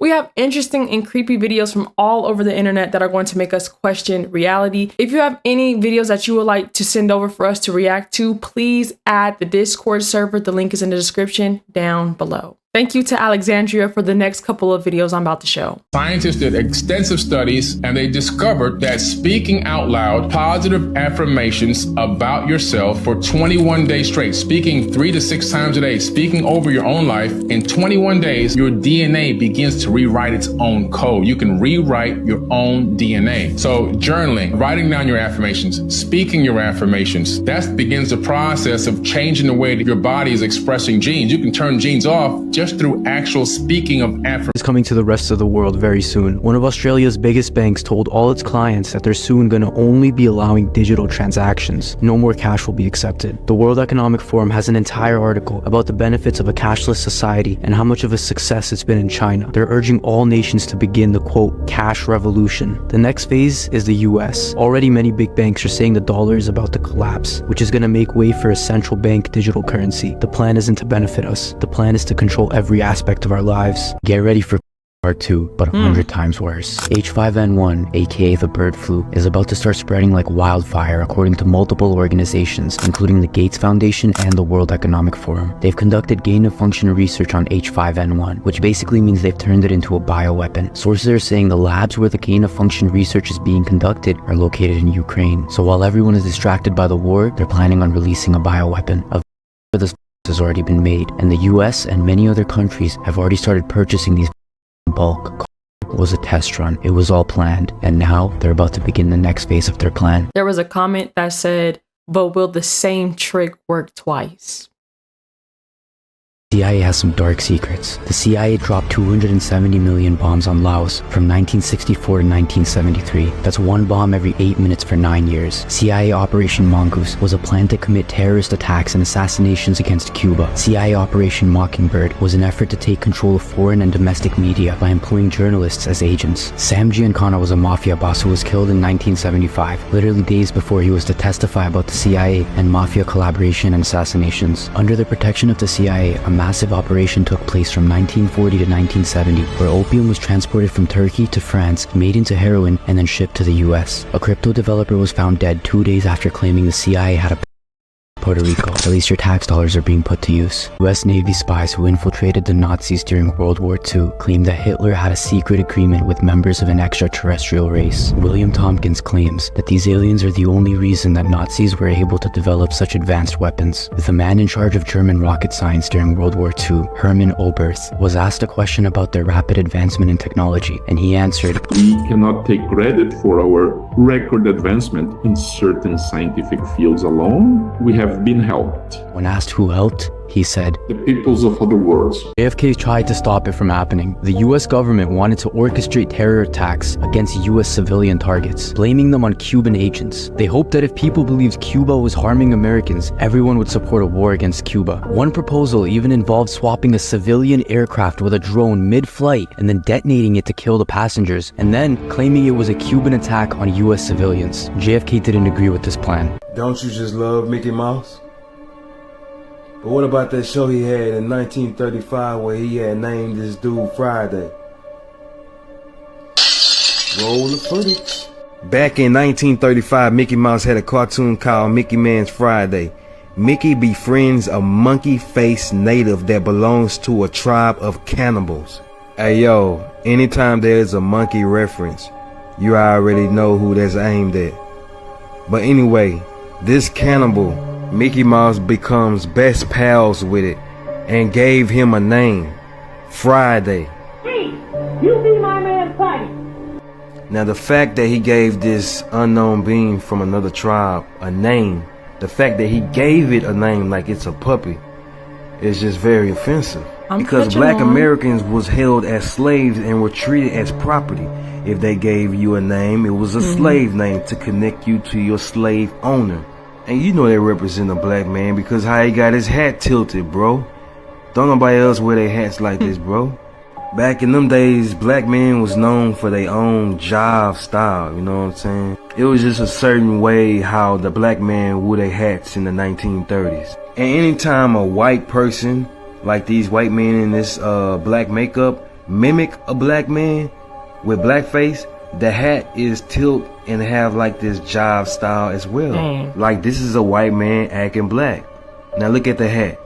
We have interesting and creepy videos from all over the internet that are going to make us question reality. If you have any videos that you would like to send over for us to react to, please add the Discord server. The link is in the description down below. Thank you to Alexandria for the next couple of videos I'm about to show. Scientists did extensive studies and they discovered that speaking out loud positive affirmations about yourself for 21 days straight, speaking 3 to 6 times a day, speaking over your own life, in 21 days, your DNA begins to rewrite its own code. You can rewrite your own DNA. So journaling, writing down your affirmations, speaking your affirmations, that begins the process of changing the way that your body is expressing genes. You can turn genes off just through actual speaking of affirmations. Is coming to the rest of the world very soon. One of Australia's biggest banks told all its clients that they're soon going to only be allowing digital transactions. No more cash will be accepted. The World Economic Forum has an entire article about the benefits of a cashless society and how much of a success it's been in China. They're urging all nations to begin the quote cash revolution. The next phase is the US. Already many big banks are saying the dollar is about to collapse, which is going to make way for a central bank digital currency. The plan isn't to benefit us. The plan is to control every aspect of our lives. Get ready for part 2, but 100 times worse. H5N1, aka the bird flu, is about to start spreading like wildfire according to multiple organizations, including the Gates Foundation and the World Economic Forum. They've conducted gain-of-function research on H5N1, which basically means they've turned it into a bioweapon. Sources are saying the labs where the gain-of-function research is being conducted are located in Ukraine. So while everyone is distracted by the war, they're planning on releasing a bioweapon. This has already been made, and the US and many other countries have already started purchasing these in bulk. It was a test run. It was all planned, and now they're about to begin the next phase of their plan. There was a comment that said, but will the same trick work twice? CIA has some dark secrets. The CIA dropped 270 million bombs on Laos from 1964 to 1973. That's one bomb every 8 minutes for 9 years. CIA Operation Mongoose was a plan to commit terrorist attacks and assassinations against Cuba. CIA Operation Mockingbird was an effort to take control of foreign and domestic media by employing journalists as agents. Sam Giancana was a mafia boss who was killed in 1975, literally days before he was to testify about the CIA and mafia collaboration and assassinations. Under the protection of the CIA, a massive operation took place from 1940 to 1970, where opium was transported from Turkey to France, made into heroin, and then shipped to the US. A crypto developer was found dead 2 days after claiming the CIA had a Puerto Rico. At least your tax dollars are being put to use. US Navy spies who infiltrated the Nazis during World War II claimed that Hitler had a secret agreement with members of an extraterrestrial race. William Tompkins claims that these aliens are the only reason that Nazis were able to develop such advanced weapons. The man in charge of German rocket science during World War II, Hermann Oberth, was asked a question about their rapid advancement in technology, and he answered, "We cannot take credit for our record advancement in certain scientific fields alone. We have been helped." When asked who helped, he said, "The peoples of other worlds." JFK tried to stop it from happening. The US government wanted to orchestrate terror attacks against US civilian targets, blaming them on Cuban agents. They hoped that if people believed Cuba was harming Americans, everyone would support a war against Cuba. One proposal even involved swapping a civilian aircraft with a drone mid-flight and then detonating it to kill the passengers, and then claiming it was a Cuban attack on US civilians. JFK didn't agree with this plan. Don't you just love Mickey Mouse? But what about that show he had in 1935 where he had named this dude Friday? Roll the footage. Back in 1935, Mickey Mouse had a cartoon called Mickey Man's Friday. Mickey befriends a monkey-faced native that belongs to a tribe of cannibals. Hey yo, anytime there's a monkey reference, you already know who that's aimed at. But anyway, this cannibal, Mickey Mouse becomes best pals with it and gave him a name, Friday. Hey, you be my man Friday. Now the fact that he gave this unknown being from another tribe a name, the fact that he gave it a name like it's a puppy, is just very offensive. Because black Americans was held as slaves and were treated as property. If they gave you a name, it was a slave name to connect you to your slave owner. And you know they represent a black man because how he got his hat tilted, bro. Don't nobody else wear their hats like this, bro. Back in them days, black men was known for their own jive style, you know what I'm saying? It was just a certain way how the black man wore their hats in the 1930s. And anytime a white person, like these white men in this black makeup, mimic a black man with blackface, the hat is tilt and have like this jive style as well. Like this is a white man acting black. Now look at the hat.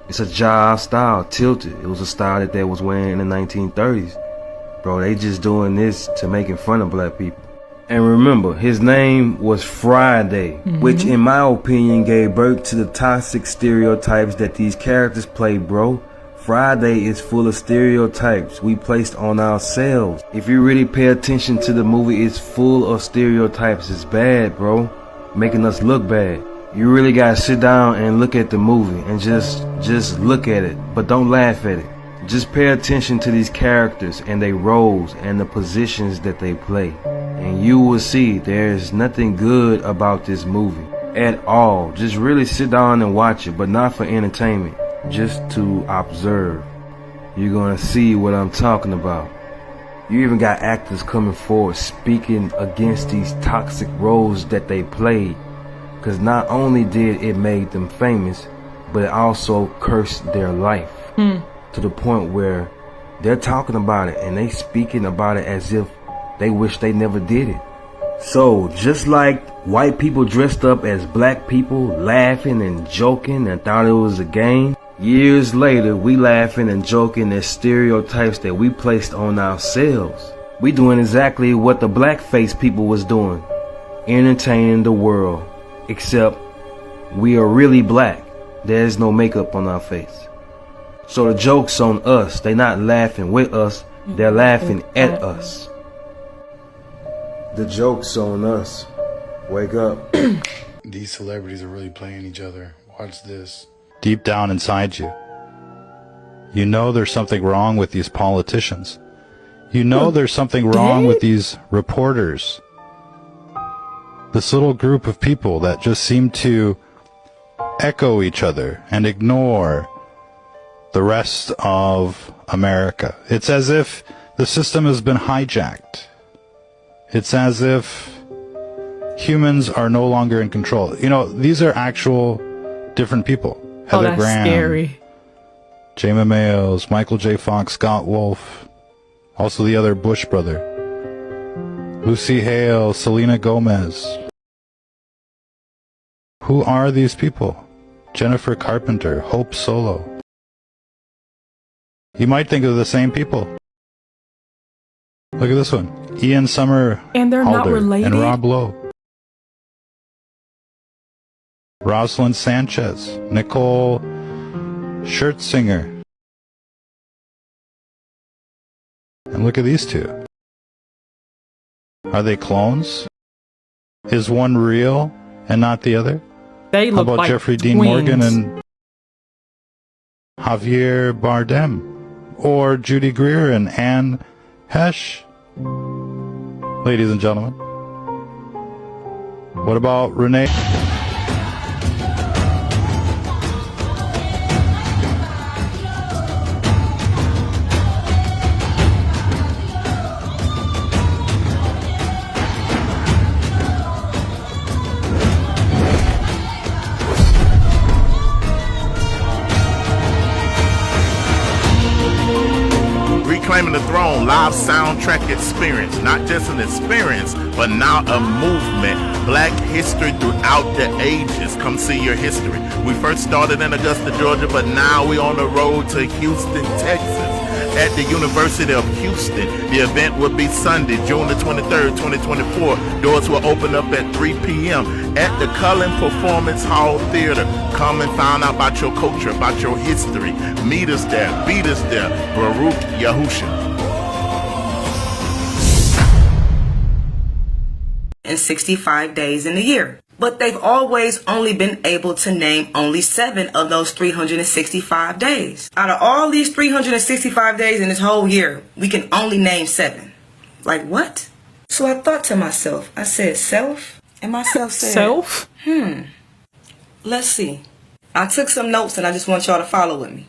It's a jive style, tilted. It was a style that they was wearing in the 1930s. Bro, they just doing this to making fun of black people. And remember, his name was Friday, which in my opinion gave birth to the toxic stereotypes that these characters play, bro. Friday is full of stereotypes we placed on ourselves. If you really pay attention to the movie, it's full of stereotypes. It's bad, bro. Making us look bad. You really gotta sit down and look at the movie and just look at it, but don't laugh at it. Just pay attention to these characters and their roles and the positions that they play. And you will see there's nothing good about this movie at all. Just really sit down and watch it, but not for entertainment, just to observe. You're gonna see what I'm talking about. You even got actors coming forward speaking against these toxic roles that they played. Because not only did it make them famous, but it also cursed their life. To the point where they're talking about it and they speaking about it as if they wish they never did it. So just like white people dressed up as black people, laughing and joking and thought it was a game, years later we laughing and joking at stereotypes that we placed on ourselves. We doing exactly what the blackface people was doing, entertaining the world, except we are really black. There's no makeup on our face. So the joke's on us. They not laughing with us, they're laughing at us. The joke's on us. Wake up. These celebrities are really playing each other. Watch this. Deep down inside you, you know there's something wrong with these politicians. You know there's something wrong with these reporters. This little group of people that just seem to echo each other and ignore the rest of America. It's as if the system has been hijacked. It's as if humans are no longer in control. You know, these are actual different people. Heather Graham, scary. Jayma Mayos, Michael J. Fox, Scott Wolf, also the other Bush brother, Lucy Hale, Selena Gomez. Who are these people? Jennifer Carpenter, Hope Solo. You might think of the same people. Look at this one. Ian Summer And they're not related? and Rob Lowe. Rosalind Sanchez, Nicole Schertzinger. And look at these two. Are they clones? Is one real and not the other? They How look about like Jeffrey Dean twins. Morgan and Javier Bardem? Or Judy Greer and Anne Hesh? Ladies and gentlemen. What about Renee? Reclaiming the Throne live soundtrack experience. Not just an experience, but now a movement. Black history throughout the ages. Come see your history. We first started in Augusta, Georgia, but now we're on the road to Houston, Texas. At the University of Houston. The event will be Sunday, June the 23rd, 2024. Doors will open up at 3 p.m. at the Cullen Performance Hall Theater. Come and find out about your culture, about your history. Meet us there, beat us there. Baruch Yahusha. And 65 days in a year. But they've always only been able to name only 7 of those 365 days. Out of all these 365 days in this whole year, we can only name 7. Like what? So I thought to myself, I said, self? And myself said, Self? Let's see. I took some notes and I just want y'all to follow with me.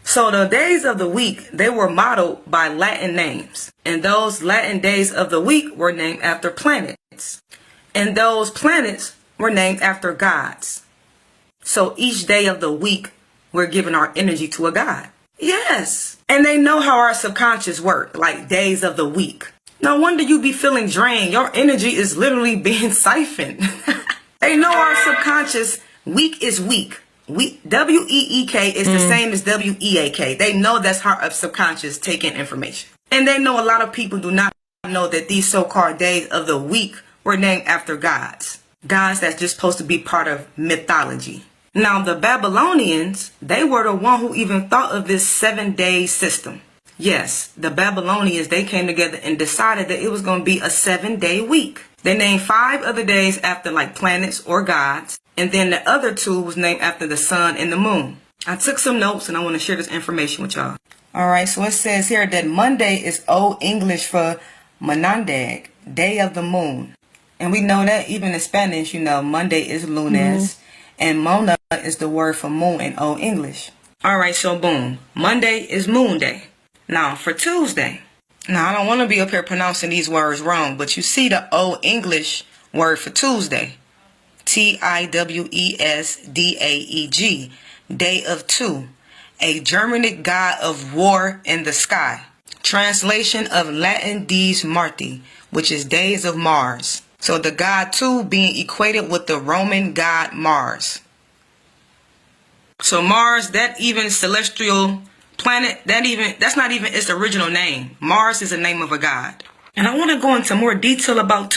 So the days of the week, they were modeled by Latin names. And those Latin days of the week were named after planets. And those planets were named after gods. So each day of the week, we're giving our energy to a god. Yes. And they know how our subconscious work, like days of the week. No wonder you be feeling drained. Your energy is literally being siphoned. They know our subconscious week is week. W-E-E-K is the same as W-E-A-K. They know that's how our subconscious taking information. And they know a lot of people do not know that these so-called days of the week were named after gods. Gods that's just supposed to be part of mythology. Now, the Babylonians, they were the one who even thought of this 7-day system. Yes, the Babylonians, they came together and decided that it was going to be a 7-day week. They named 5 other days after like planets or gods. And then the other 2 was named after the sun and the moon. I took some notes and I want to share this information with y'all. All right, so it says here that Monday is Old English for Monandag, day of the moon. And we know that even in Spanish, you know, Monday is lunes. And Mona is the word for moon in Old English. All right, so boom. Monday is moon day. Now, for Tuesday. Now, I don't want to be up here pronouncing these words wrong, but you see the Old English word for Tuesday. T-I-W-E-S-D-A-E-G. Day of two. A Germanic god of war in the sky. Translation of Latin Dies Marti, which is days of Mars. So the god 2 being equated with the Roman god Mars. So Mars, that even celestial planet, that's not even its original name. Mars is the name of a god. And I want to go into more detail about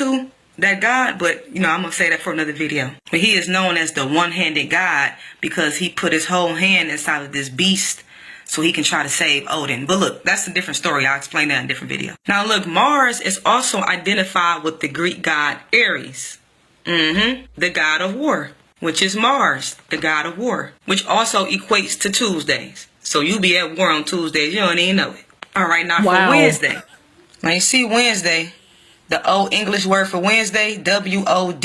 that god, but you know, I'm going to say that for another video. But he is known as the one-handed god because he put his whole hand inside of this beast so he can try to save Odin. But look, that's a different story. I'll explain that in a different video. Now look, Mars is also identified with the Greek god Ares. The god of war, which is Mars, the god of war, which also equates to Tuesdays. So you be at war on Tuesdays, you don't even know it. All right, now for Wednesday. Now you see Wednesday, the Old English word for Wednesday, W-O-D-N-E-S-D-A-E-G,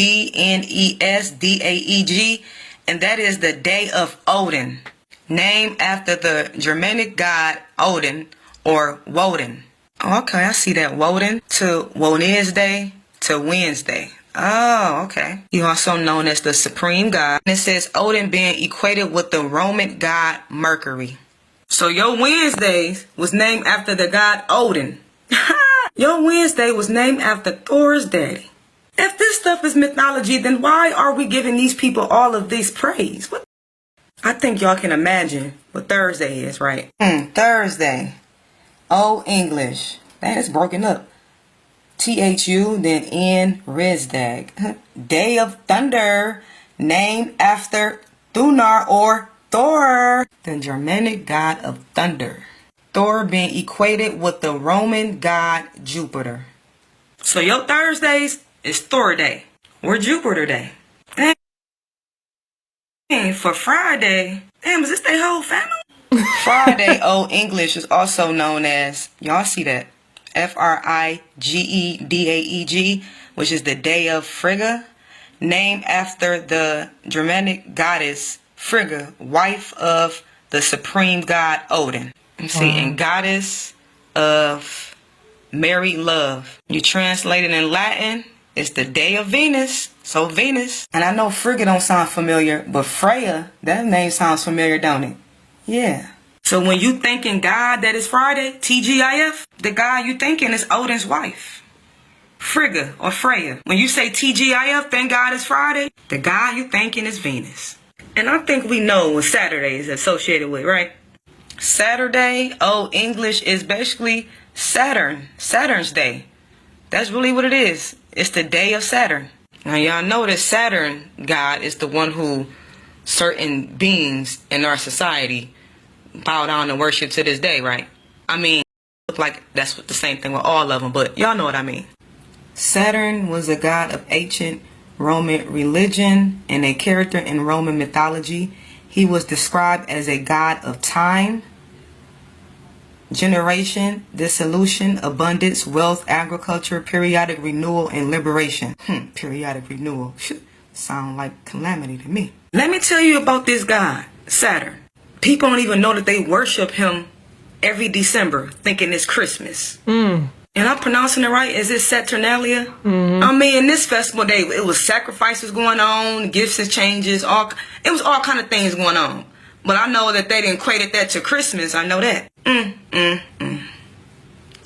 and that is the day of Odin, named after the Germanic god Odin or Woden. Oh, okay, I see that. Woden to Wednesday to Wednesday. Oh, okay. He also known as the supreme god. And it says Odin being equated with the Roman god Mercury. So your Wednesdays was named after the god Odin. Your Wednesday was named after Thor's daddy. If this stuff is mythology, then why are we giving these people all of this praise? What? I think y'all can imagine what Thursday is, right? Thursday. Old English. That is broken up. T-H-U, then N, Rizdag. Day of Thunder, named after Thunar or Thor, the Germanic god of thunder. Thor being equated with the Roman god Jupiter. So your Thursdays is Thor Day or Jupiter Day. And for Friday, damn, is this their whole family? Friday, Old English is also known as, y'all see that, F-R-I-G-E-D-A-E-G, which is the day of Frigga, named after the Germanic goddess Frigga, wife of the supreme god Odin. See, and goddess of married love. You translate it in Latin, it's the day of Venus. So Venus. And I know Frigga don't sound familiar, but Freya, that name sounds familiar, don't it? Yeah. So when you thinking God that is Friday, TGIF, the God you thinking is Odin's wife. Frigga or Freya. When you say TGIF, thank God it's Friday, the God you thinking is Venus. And I think we know what Saturday is associated with, right? Saturday, Old English, is basically Saturn. Saturn's day. That's really what it is. It's the day of Saturn. Now y'all know that Saturn God is the one who certain beings in our society bow down and worship to this day, right? I mean, look like that's the same thing with all of them, but y'all know what I mean. Saturn was a god of ancient Roman religion and a character in Roman mythology. He was described as a god of time, generation, dissolution, abundance, wealth, agriculture, periodic renewal, and liberation. Periodic renewal. Sound like calamity to me. Let me tell you about this god, Saturn. People don't even know that they worship him every December, thinking it's Christmas. And I'm pronouncing it right. Is it Saturnalia? I mean, this festival day, it was sacrifices going on, gifts and changes, it was all kind of things going on. But I know that they didn't equate that to Christmas. I know that. The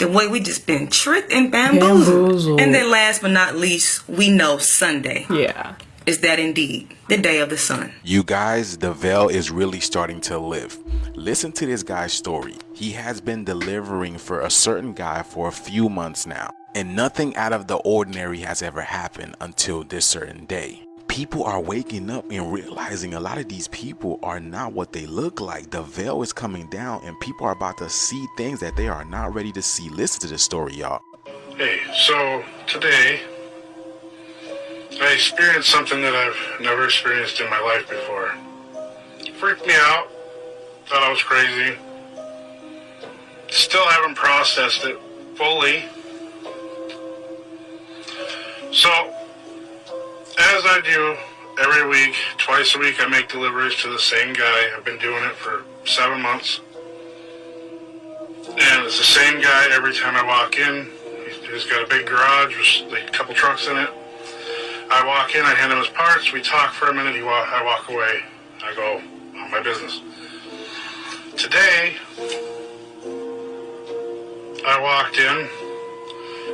way we just been tricked and bamboozled. And then last but not least, we know Sunday. Yeah. Is that indeed the day of the sun? You guys, the veil is really starting to lift. Listen to this guy's story. He has been delivering for a certain guy for a few months now, and nothing out of the ordinary has ever happened until this certain day. People are waking up and realizing a lot of these people are not what they look like. The veil is coming down and people are about to see things that they are not ready to see. Listen to this story, y'all. Hey, so today I experienced something that I've never experienced in my life before. Freaked me out, thought I was crazy. Still haven't processed it fully. So, as I do every week, twice a week, I make deliveries to the same guy. I've been doing it for 7 months. And it's the same guy every time I walk in. He's got a big garage with like a couple trucks in it. I walk in, I hand him his parts, we talk for a minute, I walk away. I go on my business. Today, I walked in,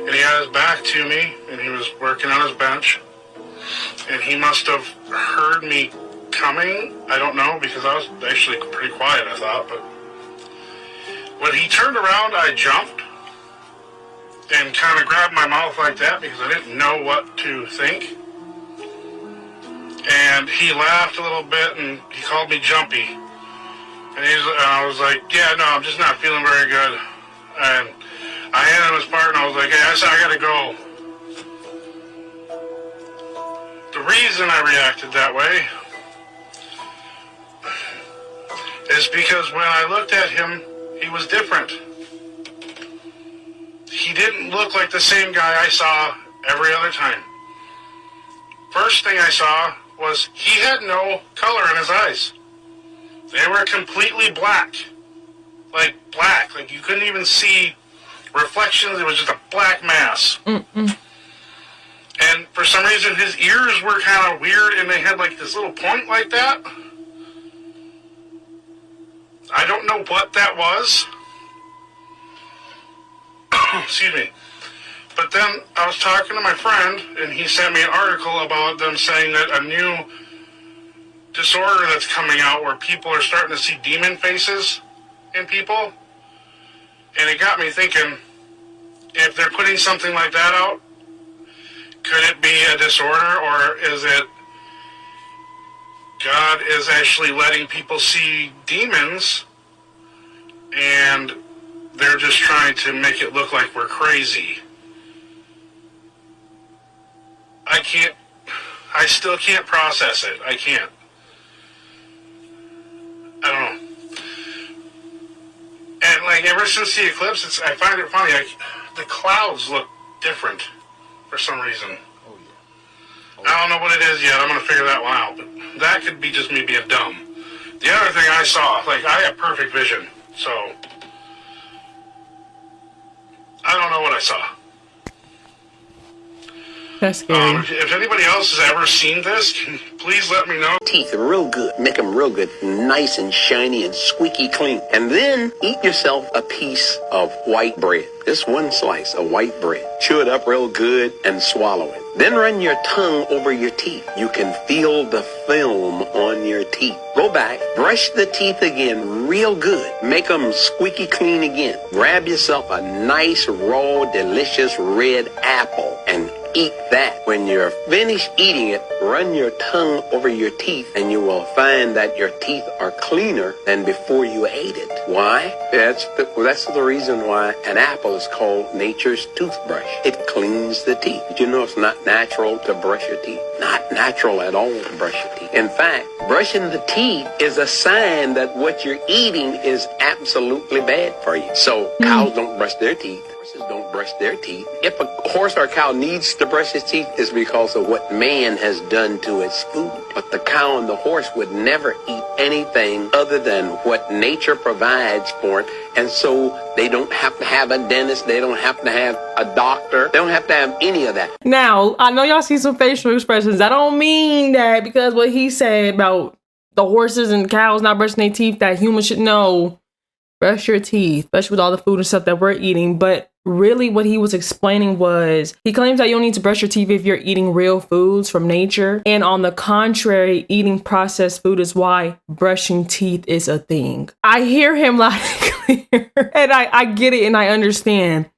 and he had his back to me, and he was working on his bench. And he must have heard me coming. I don't know, because I was actually pretty quiet, I thought. But when he turned around, I jumped and kind of grabbed my mouth like that because I didn't know what to think. And he laughed a little bit and he called me jumpy. And I was like, yeah, no, I'm just not feeling very good. And I handed him his part and I was like, hey, I gotta go. The reason I reacted that way is because when I looked at him, he was different. He didn't look like the same guy I saw every other time. First thing I saw was he had no color in his eyes. They were completely black. Like black. Like you couldn't even see reflections. It was just a black mass. And for some reason his ears were kind of weird and they had like this little point like that. I don't know what that was. Excuse me. But then I was talking to my friend and he sent me an article about them saying that a new disorder that's coming out where people are starting to see demon faces in people. And it got me thinking, if they're putting something like that out, could it be a disorder, or is it God is actually letting people see demons and they're just trying to make it look like we're crazy? I still can't process it. I can't. I don't know. And like ever since the eclipse, I find it funny, the clouds look different for some reason. I don't know what it is yet. I'm going to figure that one out. But that could be just me being dumb. The other thing I saw, like I have perfect vision, so I don't know what I saw. That's scary. If anybody else has ever seen this, please let me know. Teeth are real good. Make them real good. Nice and shiny and squeaky clean. And then eat yourself a piece of white bread. Just one slice of white bread. Chew it up real good and swallow it. Then run your tongue over your teeth. You can feel the film on your teeth. Go back, brush the teeth again real good. Make them squeaky clean again. Grab yourself a nice, raw, delicious red apple and eat that. When you're finished eating it, run your tongue over your teeth and you will find that your teeth are cleaner than before you ate it. Why? That's the reason why an apple is called nature's toothbrush. It cleans the teeth. Did you know it's not natural to brush your teeth? Not natural at all to brush your teeth. In fact, brushing the teeth is a sign that what you're eating is absolutely bad for you. So cows don't brush their teeth. Horses don't brush their teeth. If a horse or cow needs to brush its teeth, it's because of what man has done to its food. But the cow and the horse would never eat anything other than what nature provides for it. And so they don't have to have a dentist. They don't have to have a doctor. They don't have to have any of that. Now, I know y'all see some facial expressions. I don't mean that because what he said about the horses and cows not brushing their teeth, that humans should know. brush your teeth, especially with all the food and stuff that we're eating. But really what he was explaining was, he claims that you don't need to brush your teeth if you're eating real foods from nature. And on the contrary, eating processed food is why brushing teeth is a thing. I hear him loud and clear, and I get it and I understand.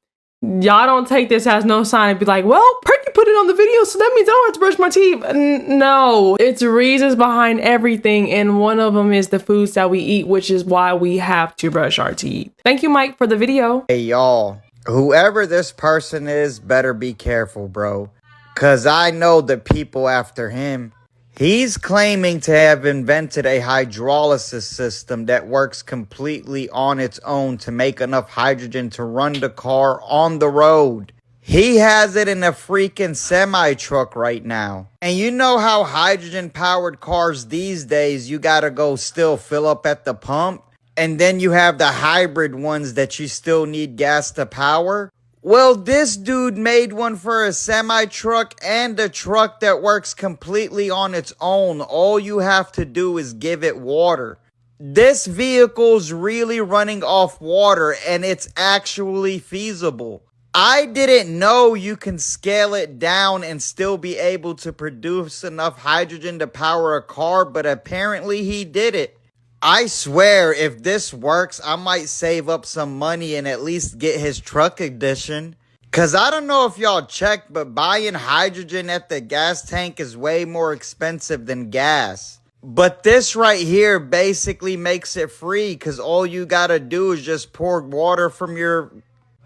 Y'all don't take this as no sign and be like, well, Perky put it on the video, so that means I don't have to brush my teeth. No, it's reasons behind everything. And one of them is the foods that we eat, which is why we have to brush our teeth. Thank you, Mike, for the video. Hey, y'all, whoever this person is, better be careful, bro. Because I know the people after him. He's claiming to have invented a hydrolysis system that works completely on its own to make enough hydrogen to run the car on the road. He has it in a freaking semi-truck right now. And you know how hydrogen-powered cars these days, you gotta go still fill up at the pump? And then you have the hybrid ones that you still need gas to power? Well, this dude made one for a semi-truck and a truck that works completely on its own. All you have to do is give it water. This vehicle's really running off water, and it's actually feasible. I didn't know you can scale it down and still be able to produce enough hydrogen to power a car, but apparently he did it. I swear, if this works, I might save up some money and at least get his truck edition. Cause I don't know if y'all checked, but buying hydrogen at the gas tank is way more expensive than gas. But this right here basically makes it free, cause all you gotta do is just pour water from your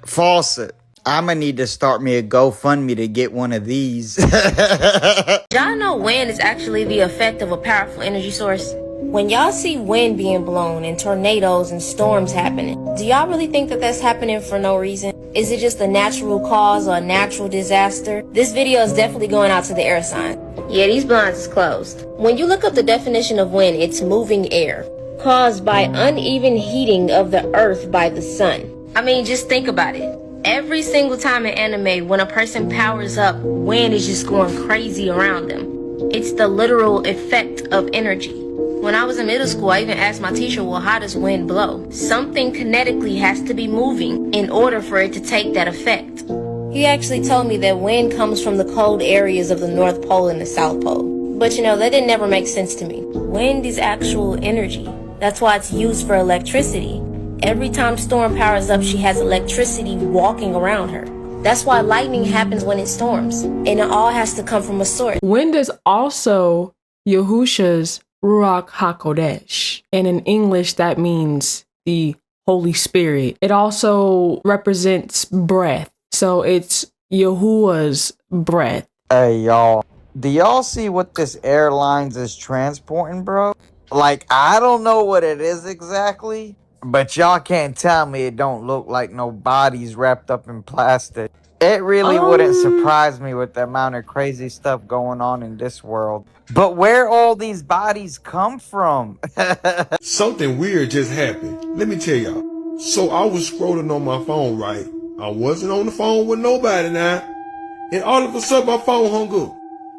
faucet. I'ma need to start me a GoFundMe to get one of these. Y'all know wind is actually the effect of a powerful energy source? When y'all see wind being blown and tornadoes and storms happening, do y'all really think that that's happening for no reason? Is it just a natural cause or a natural disaster? This video is definitely going out to the air sign. Yeah, these blinds is closed. When you look up the definition of wind, it's moving air, caused by uneven heating of the earth by the sun. I mean, just think about it. Every single time in anime, when a person powers up, wind is just going crazy around them. It's the literal effect of energy. When I was in middle school, I even asked my teacher, well, how does wind blow? Something kinetically has to be moving in order for it to take that effect. He actually told me that wind comes from the cold areas of the North Pole and the South Pole. But you know, that didn't never make sense to me. Wind is actual energy. That's why it's used for electricity. Every time Storm powers up, she has electricity walking around her. That's why lightning happens when it storms. And it all has to come from a source. Wind is also Yahusha's Ruach HaKodesh. And in English, that means the Holy Spirit. It also represents breath. So it's Yahuwah's breath. Hey, y'all. Do y'all see what this airlines is transporting, bro? Like, I don't know what it is exactly, but y'all can't tell me it don't look like no bodies wrapped up in plastic. It really wouldn't surprise me with the amount of crazy stuff going on in this world. But where all these bodies come from? Something weird just happened. Let me tell y'all. So I was scrolling on my phone, right? I wasn't on the phone with nobody now. And all of a sudden my phone hung up.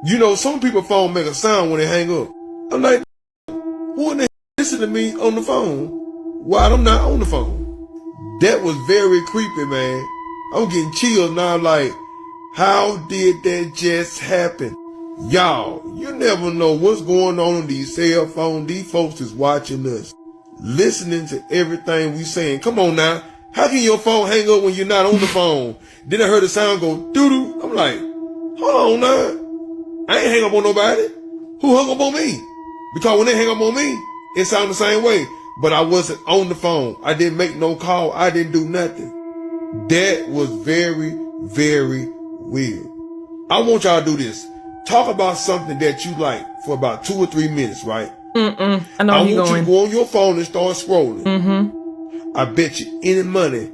You know, some people's phone make a sound when they hang up. I'm like, who in the hell listen to me on the phone while I'm not on the phone? That was very creepy, man. I'm getting chills now, like, how did that just happen? Y'all, you never know what's going on these cell phones. These folks is watching us, listening to everything we saying. Come on now. How can your phone hang up when you're not on the phone? Then I heard the sound go doo-doo. I'm like, hold on now. I ain't hang up on nobody. Who hung up on me? Because when they hang up on me, it sounded the same way. But I wasn't on the phone. I didn't make no call. I didn't do nothing. That was very, very weird. I want y'all to do this. Talk about something that you like for about 2 or 3 minutes, right? I know you to go on your phone and start scrolling. I bet you any money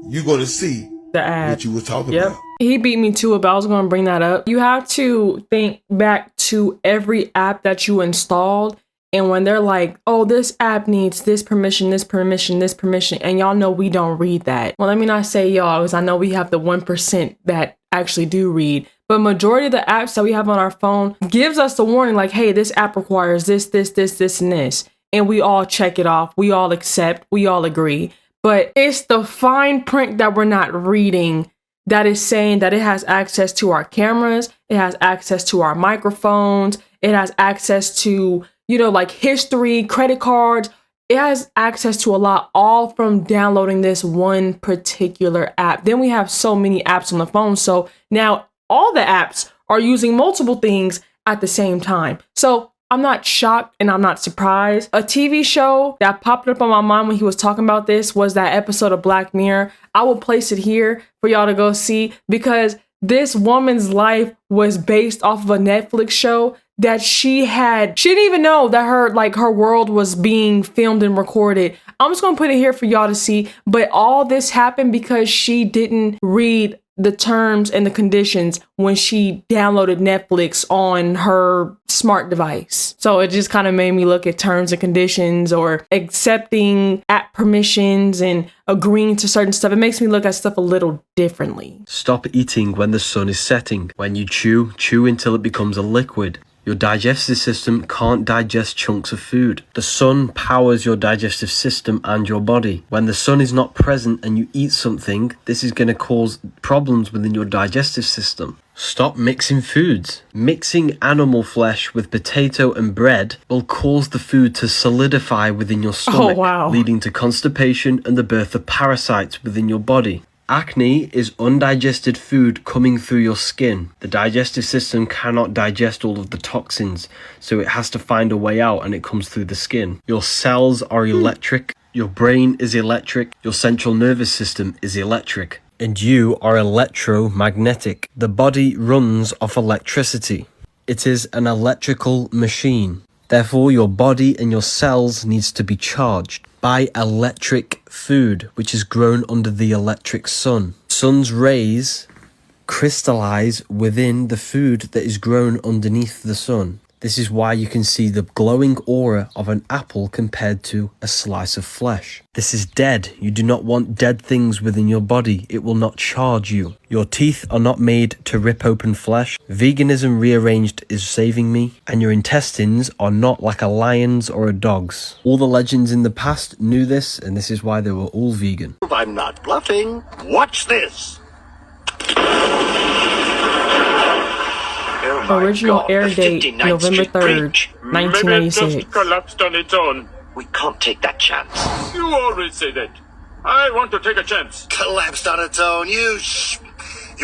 you're going to see the ad that you was talking about. He beat me to it, but I was going to bring that up. You have to think back to every app that you installed. And when they're like, oh, this app needs this permission, this permission, this permission. And y'all know we don't read that. Well, let me not say y'all, because I know we have the 1% that actually do read. But majority of the apps that we have on our phone gives us the warning like, hey, this app requires this, this, this, this, and this. And we all check it off. We all accept. We all agree. but it's the fine print that we're not reading that is saying that it has access to our cameras, it has access to our microphones, it has access to, you know, like history, credit cards. It has access to a lot, all from downloading this one particular app. Then we have so many apps on the phone. So now all the apps are using multiple things at the same time. So I'm not shocked and I'm not surprised. A TV show that popped up on my mind when he was talking about this was that episode of Black Mirror. I will place it here for y'all to go see, because this woman's life was based off of a Netflix show that she didn't even know that her world was being filmed and recorded. I'm just gonna put it here for y'all to see. But all this happened because she didn't read the terms and the conditions when she downloaded Netflix on her smart device. So it just kind of made me look at terms and conditions, or accepting app permissions and agreeing to certain stuff. It makes me look at stuff a little differently. Stop eating when the sun is setting. When you chew until it becomes a liquid. Your digestive system can't digest chunks of food. The sun powers your digestive system and your body. When the sun is not present and you eat something, this is going to cause problems within your digestive system. Stop mixing foods. Mixing animal flesh with potato and bread will cause the food to solidify within your stomach, leading to constipation and the birth of parasites within your body. Acne is undigested food coming through your skin. The digestive system cannot digest all of the toxins, so it has to find a way out, and it comes through the skin. Your cells are electric, your brain is electric, your central nervous system is electric, and you are electromagnetic. The body runs off electricity. It is an electrical machine. Therefore, your body and your cells needs to be charged by electric food, which is grown under the electric sun. Sun's rays crystallize within the food that is grown underneath the sun. This is why you can see the glowing aura of an apple compared to a slice of flesh. This is dead. You do not want dead things within your body. It will not charge you. Your teeth are not made to rip open flesh. Veganism rearranged is saving me. And your intestines are not like a lion's or a dog's. All the legends in the past knew this, and this is why they were all vegan. I'm not bluffing. Watch this. Original air date, November 3rd, 1996. Maybe it just collapsed on its own. We can't take that chance. You always say that. I want to take a chance. Collapsed on its own. You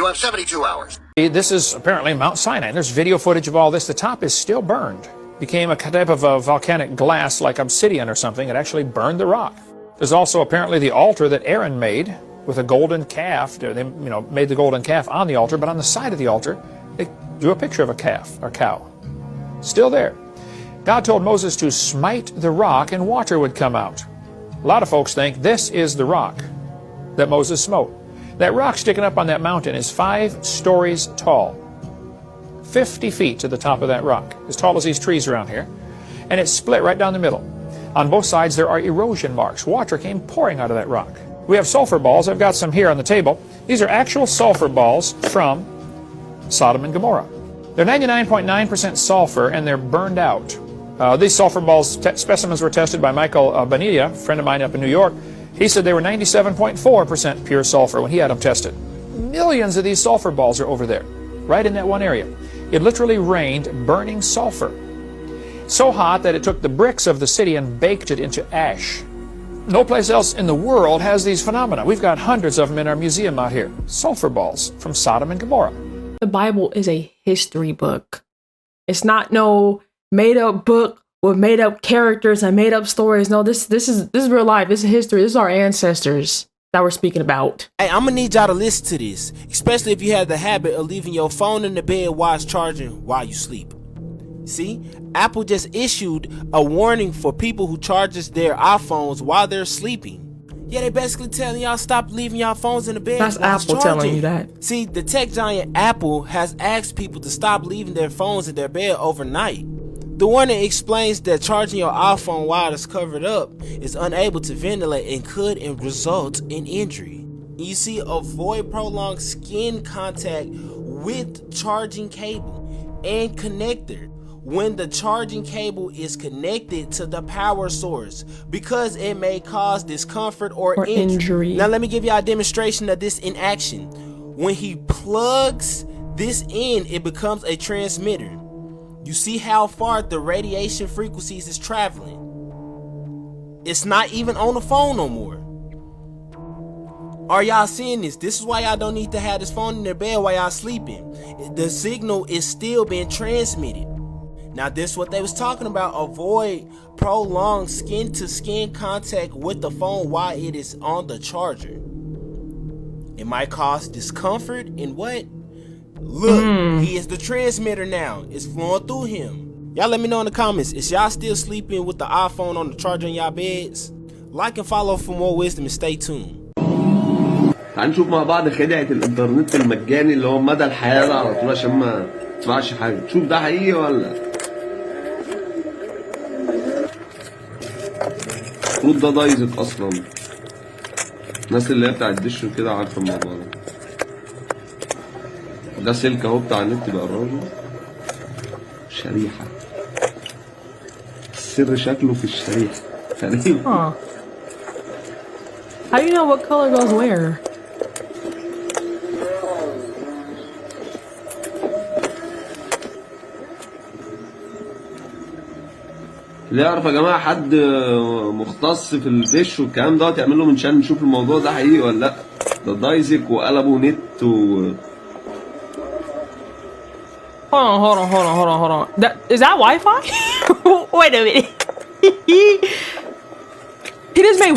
have 72 hours. This is apparently Mount Sinai. There's video footage of all this. The top is still burned. Became a type of a volcanic glass like obsidian or something. It actually burned the rock. There's also apparently the altar that Aaron made with a golden calf. They made the golden calf on the altar, but on the side of the altar, they drew a picture of a calf or cow. Still there. God told Moses to smite the rock and water would come out. A lot of folks think this is the rock that Moses smote. That rock sticking up on that mountain is 5 stories tall. 50 feet to the top of that rock, as tall as these trees around here. And it's split right down the middle. On both sides there are erosion marks. Water came pouring out of that rock. We have sulfur balls. I've got some here on the table. These are actual sulfur balls from Sodom and Gomorrah. They're 99.9% sulfur and they're burned out. These sulfur balls specimens were tested by Michael Bonilla, a friend of mine up in New York. He said they were 97.4% pure sulfur when he had them tested. Millions of these sulfur balls are over there, right in that one area. It literally rained burning sulfur. So hot that it took the bricks of the city and baked it into ash. No place else in the world has these phenomena. We've got hundreds of them in our museum out here. Sulfur balls from Sodom and Gomorrah. The Bible is a history book. It's not no made-up book with made-up characters and made-up stories. No, this is real life. This is history. This is our ancestors that we're speaking about. Hey, I'm gonna need y'all to listen to this, especially if you have the habit of leaving your phone in the bed while it's charging while you sleep. See, Apple just issued a warning for people who charges their iPhones while they're sleeping. Yeah, they basically telling y'all stop leaving y'all phones in the bed. That's Apple telling you that. See, the tech giant Apple has asked people to stop leaving their phones in their bed overnight. The warning explains that charging your iPhone while it's covered up is unable to ventilate and could result in injury. You see, avoid prolonged skin contact with charging cable and connector when the charging cable is connected to the power source because it may cause discomfort or injury. Now let me give y'all a demonstration of this in action. When he plugs this in, it becomes a transmitter. You see how far the radiation frequencies is traveling. It's not even on the phone no more. Are y'all seeing this? This is why y'all don't need to have this phone in their bed while y'all sleeping. The signal is still being transmitted. Now this is what they was talking about. Avoid prolonged skin-to-skin contact with the phone while it is on the charger. It might cause discomfort and what? Look, he is the transmitter now. It's flowing through him. Y'all let me know in the comments. Is y'all still sleeping with the iPhone on the charger in y'all beds? Like and follow for more wisdom and stay tuned. تعال نشوف مع بعض خدعة الانترنت المجاني اللي هو مدى الحياة ده على طول عشان ما تدفعش حاجة. شوف ده حقيقي ولا؟ المفروض ده دايزك أصلا. الناس اللي هي بتاع الدش وكده عارفة الموضوع ده. ده سلك اهو بتاع النت بقربه. شريحة. السر شكله في الشريحة. غريب. How do you know what color goes where? اللي يعرف يا جماعة حد مختص في الدش والكلام دوت يعمل له منشان نشوف الموضوع ده حقيقي ولا لأ. ده دايزك وقلبه نت و Hold on. Is that Wi-Fi? Wait a minute. He just made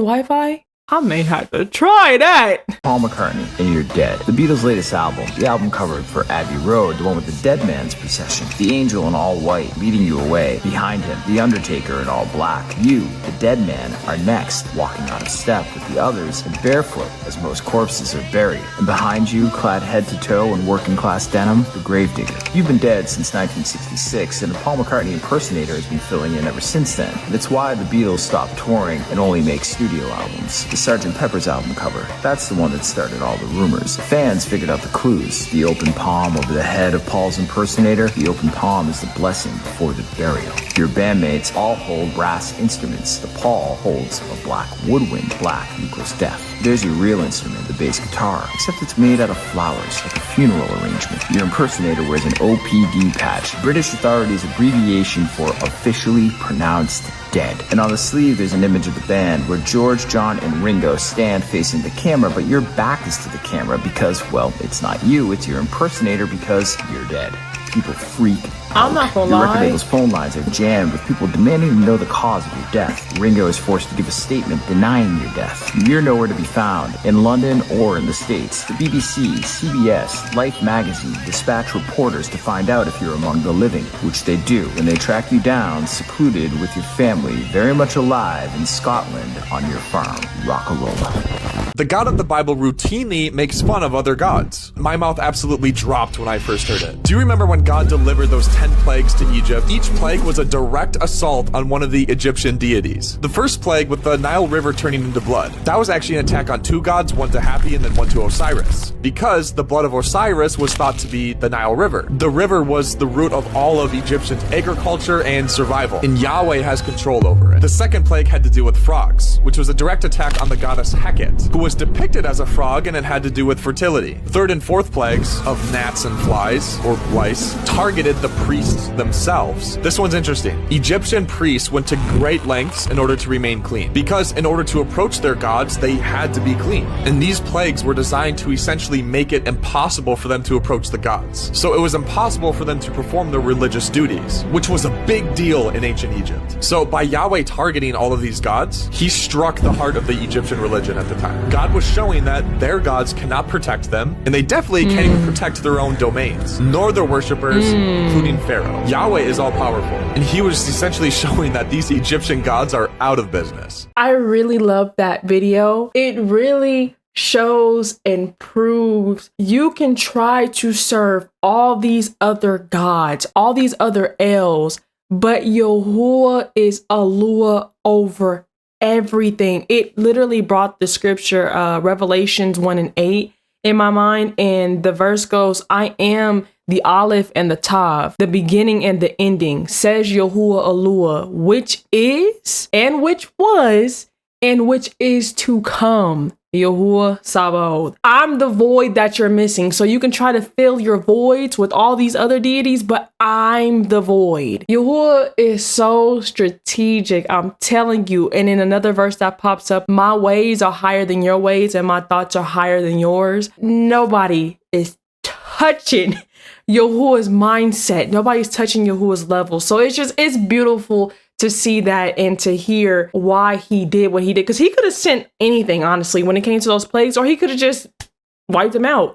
Wi-Fi? I may have to try that. Paul McCartney, and You're Dead. The Beatles' latest album, the album cover for Abbey Road, the one with the dead man's procession. The angel in all white, leading you away. Behind him, the Undertaker in all black. You, the dead man, are next, walking out of step with the others and barefoot, as most corpses are buried. And behind you, clad head to toe in working-class denim, the gravedigger. You've been dead since 1966, and a Paul McCartney impersonator has been filling in ever since then. And it's why the Beatles stopped touring and only make studio albums. The Sgt. Pepper's album cover. That's the one that started all the rumors. The fans figured out the clues. The open palm over the head of Paul's impersonator. The open palm is the blessing before the burial. Your bandmates all hold brass instruments. The Paul holds a black woodwind. Black equals death. There's your real instrument, the bass guitar, except it's made out of flowers, like a funeral arrangement. Your impersonator wears an OPD patch, British authorities' abbreviation for officially pronounced dead. And on the sleeve, there's an image of the band where George, John, and Ringo stand facing the camera, but your back is to the camera because, well, it's not you, it's your impersonator because you're dead. People freak out. I'm not gonna Your lie. record label's phone lines are jammed with people demanding to know the cause of your death. Ringo is forced to give a statement denying your death. You're nowhere to be found, in London or in the States. The BBC, CBS, Life magazine dispatch reporters to find out if you're among the living, which they do, and they track you down, secluded with your family, very much alive in Scotland on your farm, Rock'n'Rolla. The God of the Bible routinely makes fun of other gods. My mouth absolutely dropped when I first heard it. Do you remember when God delivered those 10 plagues to Egypt? Each plague was a direct assault on one of the Egyptian deities. The first plague with the Nile River turning into blood. That was actually an attack on two gods, one to Hapi and then one to Osiris. Because the blood of Osiris was thought to be the Nile River. The river was the root of all of Egyptian agriculture and survival, and Yahweh has control over it. The second plague had to do with frogs, which was a direct attack on the goddess Hecate, who was depicted as a frog and it had to do with fertility. Third and fourth plagues of gnats and flies, or lice, targeted the priests themselves. This one's interesting. Egyptian priests went to great lengths in order to remain clean, because in order to approach their gods, they had to be clean. And these plagues were designed to essentially make it impossible for them to approach the gods. So it was impossible for them to perform their religious duties, which was a big deal in ancient Egypt. So by Yahweh targeting all of these gods, he struck the heart of the Egyptian religion at the time. God was showing that their gods cannot protect them, and they definitely can't even protect their own domains, nor their worshippers, including Pharaoh. Yahweh is all powerful, and he was essentially showing that these Egyptian gods are out of business. I really love that video. It really shows and proves you can try to serve all these other gods, all these other Els, but Yahuwah is Alua over everything. It literally brought the scripture Revelations 1:8 in my mind, and the verse goes, I am the Aleph and the Tav, the beginning and the ending, says Yahuwah Alua, which is, and which was, and which is to come. Yahuwah Sabaoth. I'm the void that you're missing. So you can try to fill your voids with all these other deities, but I'm the void. Yahuwah is so strategic. I'm telling you. And in another verse that pops up, my ways are higher than your ways and my thoughts are higher than yours. Nobody is touching Yahuwah's mindset. Nobody's touching Yahuwah's level. So it's beautiful to see that and to hear why he did what he did. Because he could have sent anything, honestly, when it came to those plagues, or he could have just wiped them out,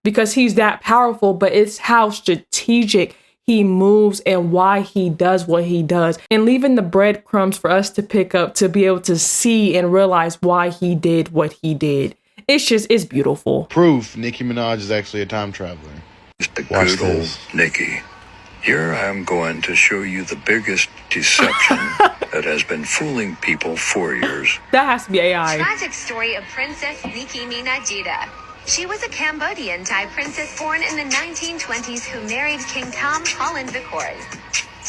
because he's that powerful. But it's how strategic he moves and why he does what he does, and leaving the breadcrumbs for us to pick up to be able to see and realize why he did what he did. It's beautiful. Proof Nicki Minaj is actually a time traveler. Watch Good old this. Nikki. Here I am going to show you the biggest deception that has been fooling people for years. That has to be AI. Tragic story of Princess Nicki Minaj. She was a Cambodian Thai princess born in the 1920s who married King Tom Holland IV.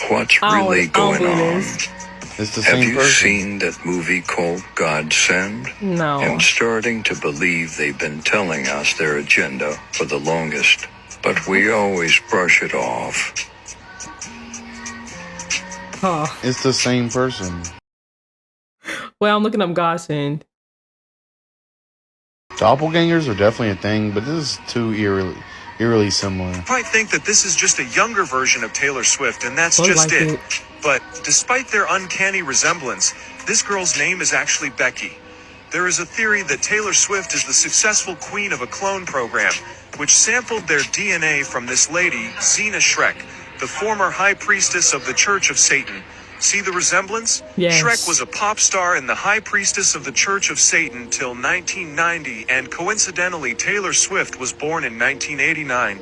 What's really going on? It's the Have same you person. seen that movie called God Send? No. I'm starting to believe they've been telling us their agenda for the longest, but we always brush it off. Huh. It's the same person. Well, I'm looking up Godsend. Doppelgangers are definitely a thing, but this is too eerily similar. You might think that this is just a younger version of Taylor Swift, and that's Looks just like it. it. But despite their uncanny resemblance, this girl's name is actually Becky. There is a theory that Taylor Swift is the successful queen of a clone program, which sampled their DNA from this lady, Zena Shrek, the former high priestess of the Church of Satan. See the resemblance? Yes. Shrek was a pop star and the high priestess of the Church of Satan till 1990, and coincidentally, Taylor Swift was born in 1989.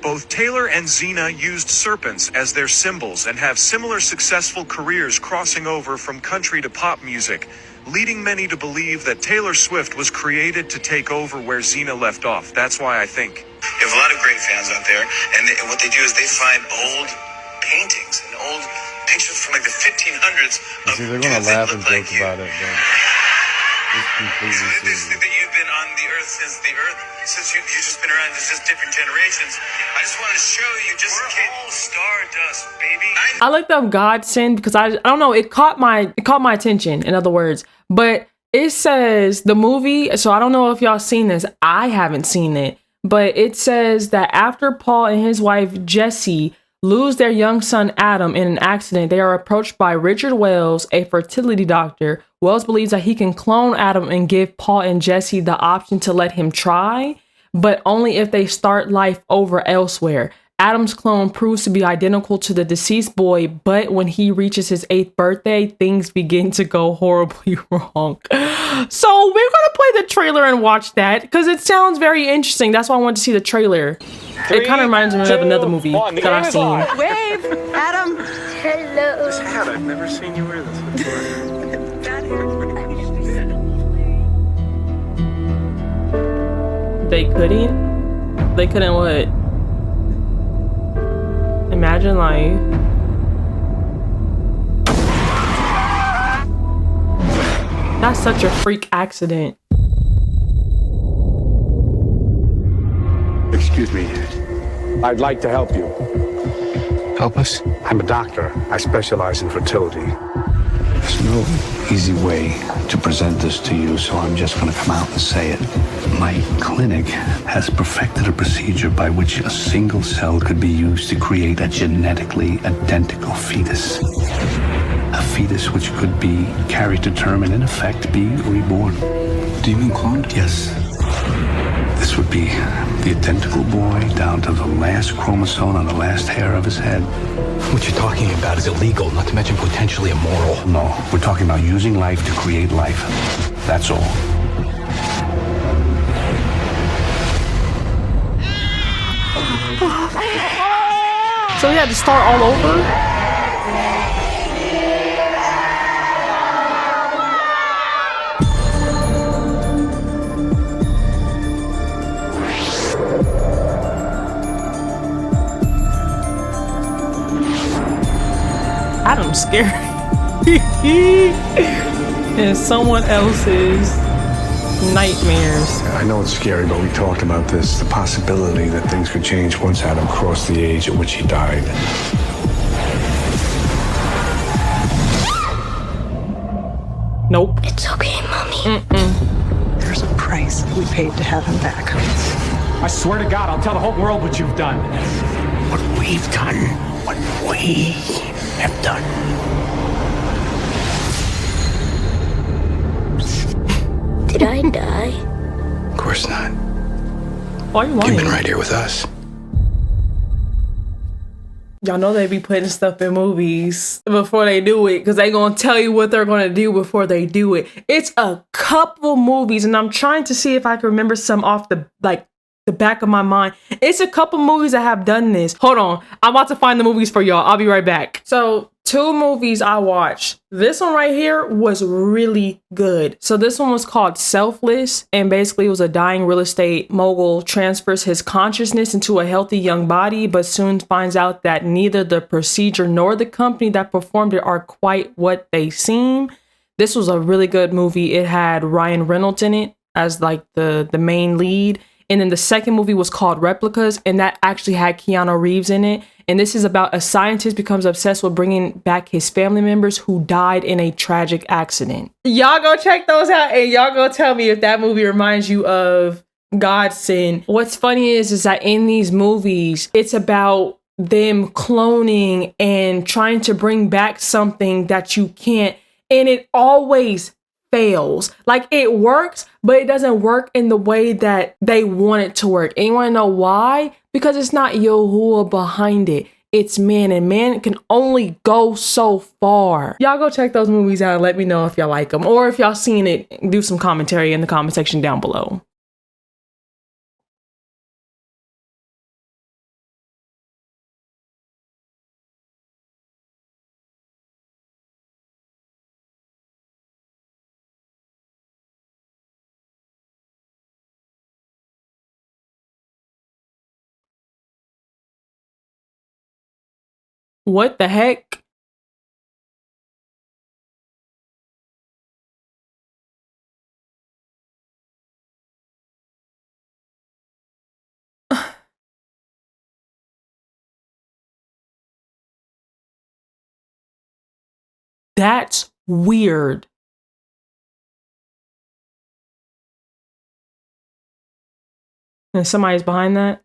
Both Taylor and Zena used serpents as their symbols and have similar successful careers, crossing over from country to pop music, leading many to believe that Taylor Swift was created to take over where Zena left off. That's why I think. You have a lot of great fans out there, and what they do is they find old paintings and old pictures from like the 1500s. See, they're gonna laugh and joke about it, but it's completely serious. That you've been on the earth since you've just been around. There's just different generations. I just wanted to show you, just in case. All stardust, baby. I looked up Godsend because I don't know, it caught my attention, in other words. But it says the movie, so I don't know if y'all seen this. I haven't seen it. But it says that after Paul and his wife Jessie lose their young son Adam in an accident, they are approached by Richard Wells, a fertility doctor. Wells believes that he can clone Adam and give Paul and Jessie the option to let him try, but only if they start life over elsewhere. Adam's clone proves to be identical to the deceased boy, but when he reaches his 8th birthday, things begin to go horribly wrong. So we're gonna play the trailer and watch that because it sounds very interesting. That's why I wanted to see the trailer. It kind of reminds me of another movie that I've seen. Wave, Adam. Hello. This hat, I've never seen you wear this before. They couldn't what? Imagine life. That's such a freak accident. Excuse me. I'd like to help you. Help us? I'm a doctor. I specialize in fertility. There's no easy way to present this to you, so I'm just going to come out and say it. My clinic has perfected a procedure by which a single cell could be used to create a genetically identical fetus. A fetus which could be carried to term and in effect be reborn. Do you mean cloned? Yes. This would be the identical boy down to the last chromosome on the last hair of his head. What you're talking about is illegal, not to mention potentially immoral. No, we're talking about using life to create life. That's all. So we had to start all over? scary in someone else's nightmares. I know it's scary, but we talked about this. The possibility that things could change once Adam crossed the age at which he died. Nope. It's okay, Mommy. Mm-mm. There's a price we paid to have him back. I swear to God, I'll tell the whole world what you've done. What we've done. What we have done. Did I die? Of course not. Why are you lying? You've been right here with us. Y'all know they be putting stuff in movies before they do it because they gonna tell you what they're gonna do before they do it. It's a couple movies, and I'm trying to see if I can remember some off the back of my mind. It's a couple movies that have done this. Hold on, I'm about to find the movies for y'all. I'll be right back. So 2 movies I watched. This one right here was really good. So this one was called Selfless, and basically it was a dying real estate mogul transfers his consciousness into a healthy young body, but soon finds out that neither the procedure nor the company that performed it are quite what they seem. This was a really good movie. It had Ryan Reynolds in it as like the main lead. And then the second movie was called Replicas, and that actually had Keanu Reeves in it. And this is about a scientist becomes obsessed with bringing back his family members who died in a tragic accident. Y'all go check those out, and y'all go tell me if that movie reminds you of Godsend. What's funny is that in these movies, it's about them cloning and trying to bring back something that you can't, and it always fails. Like, it works, but it doesn't work in the way that they want it to work. And you want to know why? Because it's not Yahuwah behind it. It's man, and man can only go so far. Y'all go check those movies out and let me know if y'all like them, or if y'all seen it, do some commentary in the comment section down below. What the heck? That's weird. And somebody's behind that?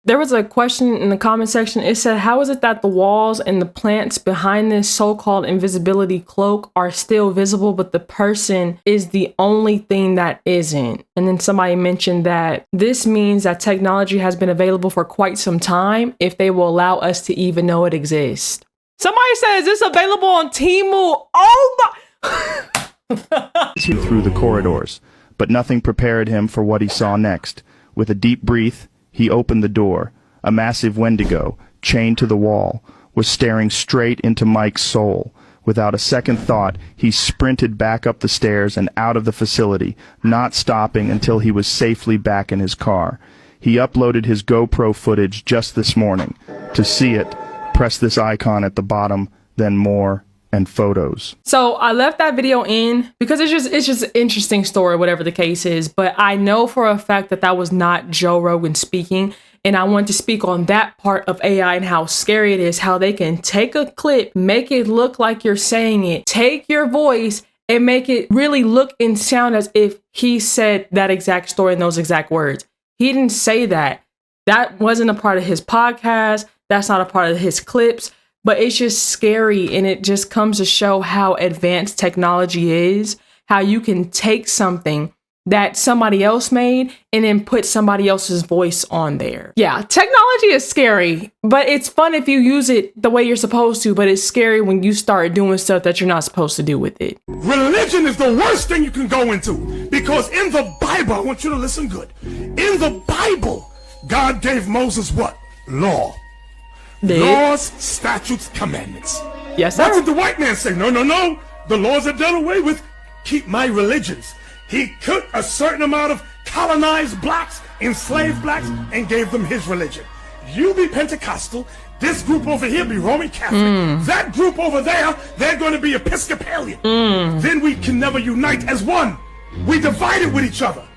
There was a question in the comment section. It said, how is it that the walls and the plants behind this so-called invisibility cloak are still visible, but the person is the only thing that isn't? And then somebody mentioned that this means that technology has been available for quite some time if they will allow us to even know it exists. Somebody said, is this available on Temu? Oh my... Through the corridors, but nothing prepared him for what he saw next. With a deep breath, he opened the door. A massive Wendigo, chained to the wall, was staring straight into Mike's soul. Without a second thought, he sprinted back up the stairs and out of the facility, not stopping until he was safely back in his car. He uploaded his GoPro footage just this morning. To see it, press this icon at the bottom, then more, and photos. So I left that video in because it's just an interesting story, whatever the case is. But I know for a fact that that was not Joe Rogan speaking. And I want to speak on that part of AI and how scary it is, how they can take a clip, make it look like you're saying it, take your voice and make it really look and sound as if he said that exact story in those exact words. He didn't say that. That wasn't a part of his podcast. That's not a part of his clips. But it's just scary, and it just comes to show how advanced technology is, how you can take something that somebody else made and then put somebody else's voice on there. Yeah, technology is scary, but it's fun if you use it the way you're supposed to, but it's scary when you start doing stuff that you're not supposed to do with it. Religion is the worst thing you can go into, because in the Bible, I want you to listen good. In the Bible, God gave Moses what? Law. Laws, statutes, commandments. Yes, sir. What did the white man say? No, no, no. The laws are done away with. Keep my religions. He took a certain amount of colonized blacks, enslaved blacks, and gave them his religion. You be Pentecostal. This group over here be Roman Catholic. That group over there, they're going to be Episcopalian. Then we can never unite as one. We divided with each other.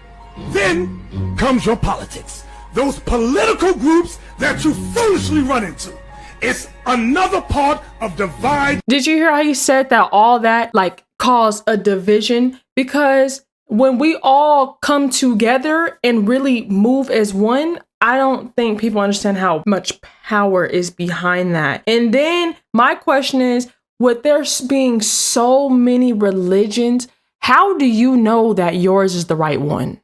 Then comes your politics. Those political groups that you foolishly run into. It's another part of divide. Did you hear how he said that all that like caused a division? Because when we all come together and really move as one, I don't think people understand how much power is behind that. And then my question is, with there being so many religions, how do you know that yours is the right one?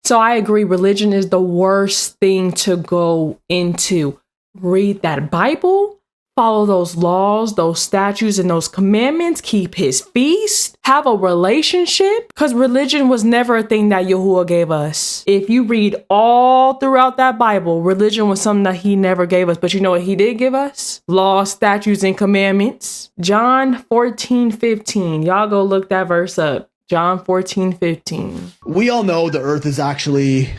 So I agree, religion is the worst thing to go into. Read that Bible, follow those laws, those statutes, and those commandments, keep his feast, have a relationship, because religion was never a thing that Yahuwah gave us. If you read all throughout that Bible, religion was something that he never gave us. But you know what he did give us? Laws, statutes, and commandments. John 14:15. Y'all go look that verse up. John 14:15. We all know the earth is actually...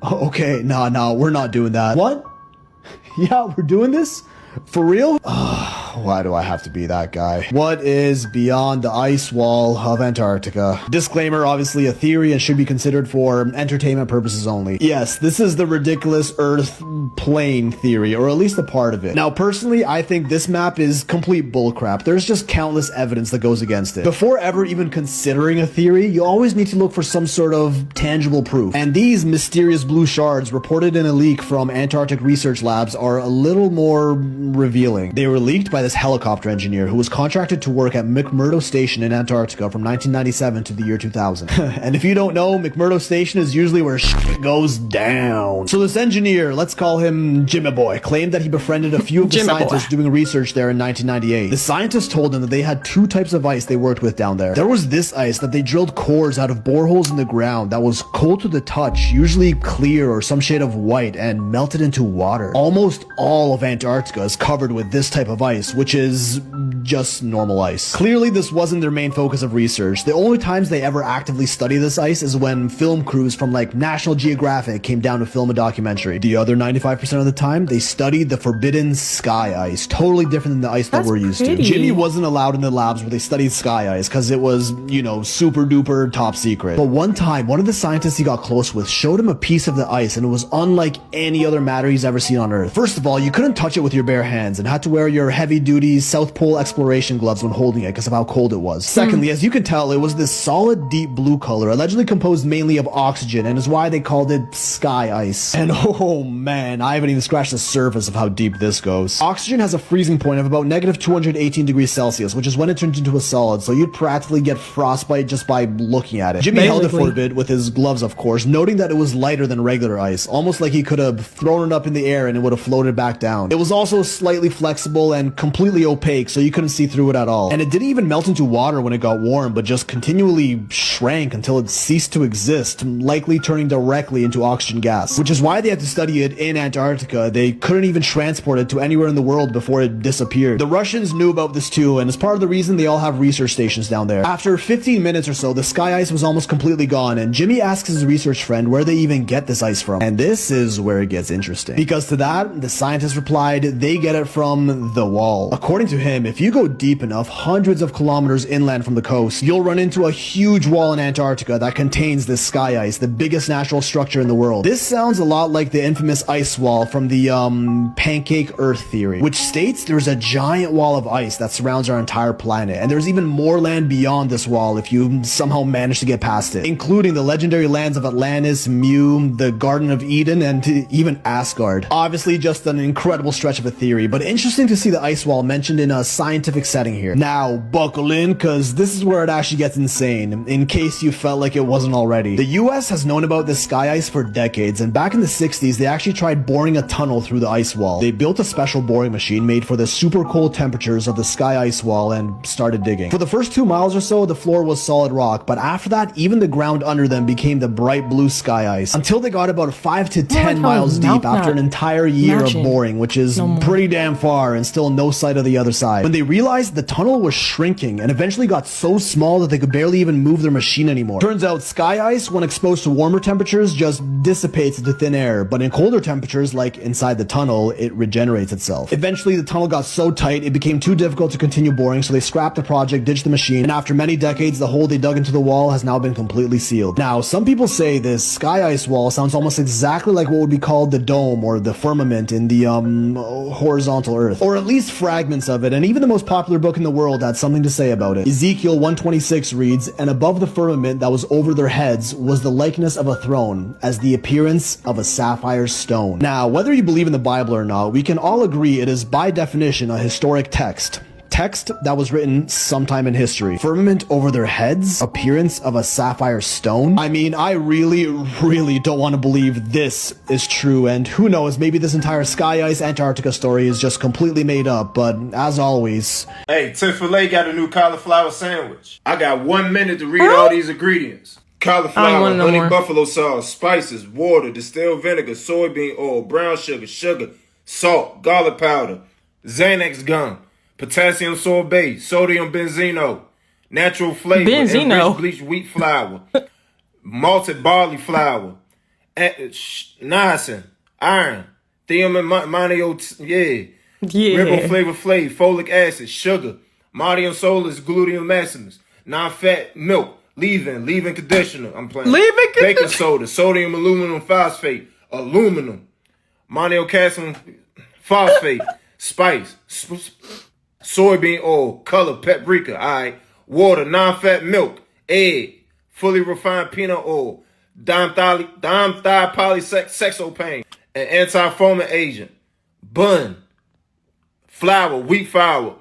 Okay, no, we're not doing that. What? Yeah, we're doing this? For real? Why do I have to be that guy? What is beyond the ice wall of Antarctica? Disclaimer, obviously a theory and should be considered for entertainment purposes only. Yes, this is the ridiculous Earth plane theory, or at least a part of it. Now, personally, I think this map is complete bullcrap. There's just countless evidence that goes against it. Before ever even considering a theory, you always need to look for some sort of tangible proof. And these mysterious blue shards reported in a leak from Antarctic research labs are a little more revealing. They were leaked by this helicopter engineer who was contracted to work at McMurdo Station in Antarctica from 1997 to the year 2000. And if you don't know, McMurdo Station is usually where shit goes down. So this engineer, let's call him Jimmy Boy, claimed that he befriended a few of the scientists doing research there in 1998. The scientists told him that they had two types of ice they worked with down there. There was this ice that they drilled cores out of boreholes in the ground that was cold to the touch, usually clear or some shade of white, and melted into water. Almost all of Antarctica is covered with this type of ice, which is just normal ice. Clearly, this wasn't their main focus of research. The only times they ever actively study this ice is when film crews from like National Geographic came down to film a documentary. The other 95% of the time, they studied the forbidden sky ice, totally different than the ice that we're used to. Jimmy wasn't allowed in the labs where they studied sky ice because it was, you know, super duper top secret. But one time, one of the scientists he got close with showed him a piece of the ice, and it was unlike any other matter he's ever seen on Earth. First of all, you couldn't touch it with your bare hands and had to wear your heavy-duty South Pole exploration gloves when holding it because of how cold it was. Secondly, as you can tell, it was this solid deep blue color, allegedly composed mainly of oxygen, and is why they called it sky ice. And oh man, I haven't even scratched the surface of how deep this goes. Oxygen has a freezing point of about negative 218 degrees Celsius, which is when it turns into a solid, so you'd practically get frostbite just by looking at it. Jimmy held it for a bit with his gloves, of course, noting that it was lighter than regular ice, almost like he could have thrown it up in the air and it would have floated back down. It was also slightly flexible and completely opaque, so you couldn't see through it at all. And it didn't even melt into water when it got warm, but just continually shrank until it ceased to exist, likely turning directly into oxygen gas, which is why they had to study it in Antarctica. They couldn't even transport it to anywhere in the world before it disappeared. The Russians knew about this too, and it's part of the reason they all have research stations down there. After 15 minutes or so, the sky ice was almost completely gone, and Jimmy asks his research friend where they even get this ice from. And this is where it gets interesting, because to that, the scientist replied, they get it from the wall. According to him, if you go deep enough, hundreds of kilometers inland from the coast, you'll run into a huge wall in Antarctica that contains this sky ice, the biggest natural structure in the world. This sounds a lot like the infamous ice wall from the pancake Earth theory, which states there's a giant wall of ice that surrounds our entire planet, and there's even more land beyond this wall if you somehow manage to get past it, including the legendary lands of Atlantis, Mu, the Garden of Eden, and even Asgard. Obviously just an incredible stretch of a theory, but interesting to see the ice wall mentioned in a scientific scientific setting here. Now, buckle in, cause this is where it actually gets insane, in case you felt like it wasn't already. The US has known about this sky ice for decades, and back in the 60s, they actually tried boring a tunnel through the ice wall. They built a special boring machine made for the super cold temperatures of the sky ice wall and started digging. For the first 2 miles or so, the floor was solid rock, but after that, even the ground under them became the bright blue sky ice, until they got about 5 to 10 miles deep after an entire year of boring, which is pretty damn far and still no sight of the other side. When they realized the tunnel was shrinking and eventually got so small that they could barely even move their machine anymore. Turns out sky ice, when exposed to warmer temperatures, just dissipates into thin air, but in colder temperatures, like inside the tunnel, it regenerates itself. Eventually, the tunnel got so tight, it became too difficult to continue boring, so they scrapped the project, ditched the machine, and after many decades, the hole they dug into the wall has now been completely sealed. Now, some people say this sky ice wall sounds almost exactly like what would be called the dome or the firmament in the horizontal earth, or at least fragments of it, and even the most popular book in the world had something to say about it. Ezekiel 1:26 reads, "And above the firmament that was over their heads was the likeness of a throne, as the appearance of a sapphire stone." Now, whether you believe in the Bible or not, we can all agree it is by definition a historic text. Text that was written sometime in history. Firmament over their heads, appearance of a sapphire stone. I mean, I really don't want to believe this is true, and who knows, maybe this entire sky ice Antarctica story is just completely made up, but as always... Hey, Chick-fil-A got a new cauliflower sandwich. I got 1 minute to read all these ingredients. Cauliflower, honey buffalo sauce, spices, water, distilled vinegar, soybean oil, brown sugar, salt, garlic powder, Xanax gum, potassium sorbate, sodium benzeno, natural flavor, enriched bleached wheat flour, malted barley flour, niacin, iron, thiaminamino, riboflavin, folic acid, sugar, modium solus, gluteum maximus, non-fat milk, leave-in conditioner, baking soda, sodium aluminum phosphate, aluminum, monopotassium phosphate, spice, soybean oil, color, paprika, water, non-fat milk, egg, fully refined peanut oil, dimethylpolysaxopane, an anti-foaming agent, bun, flour, wheat flour.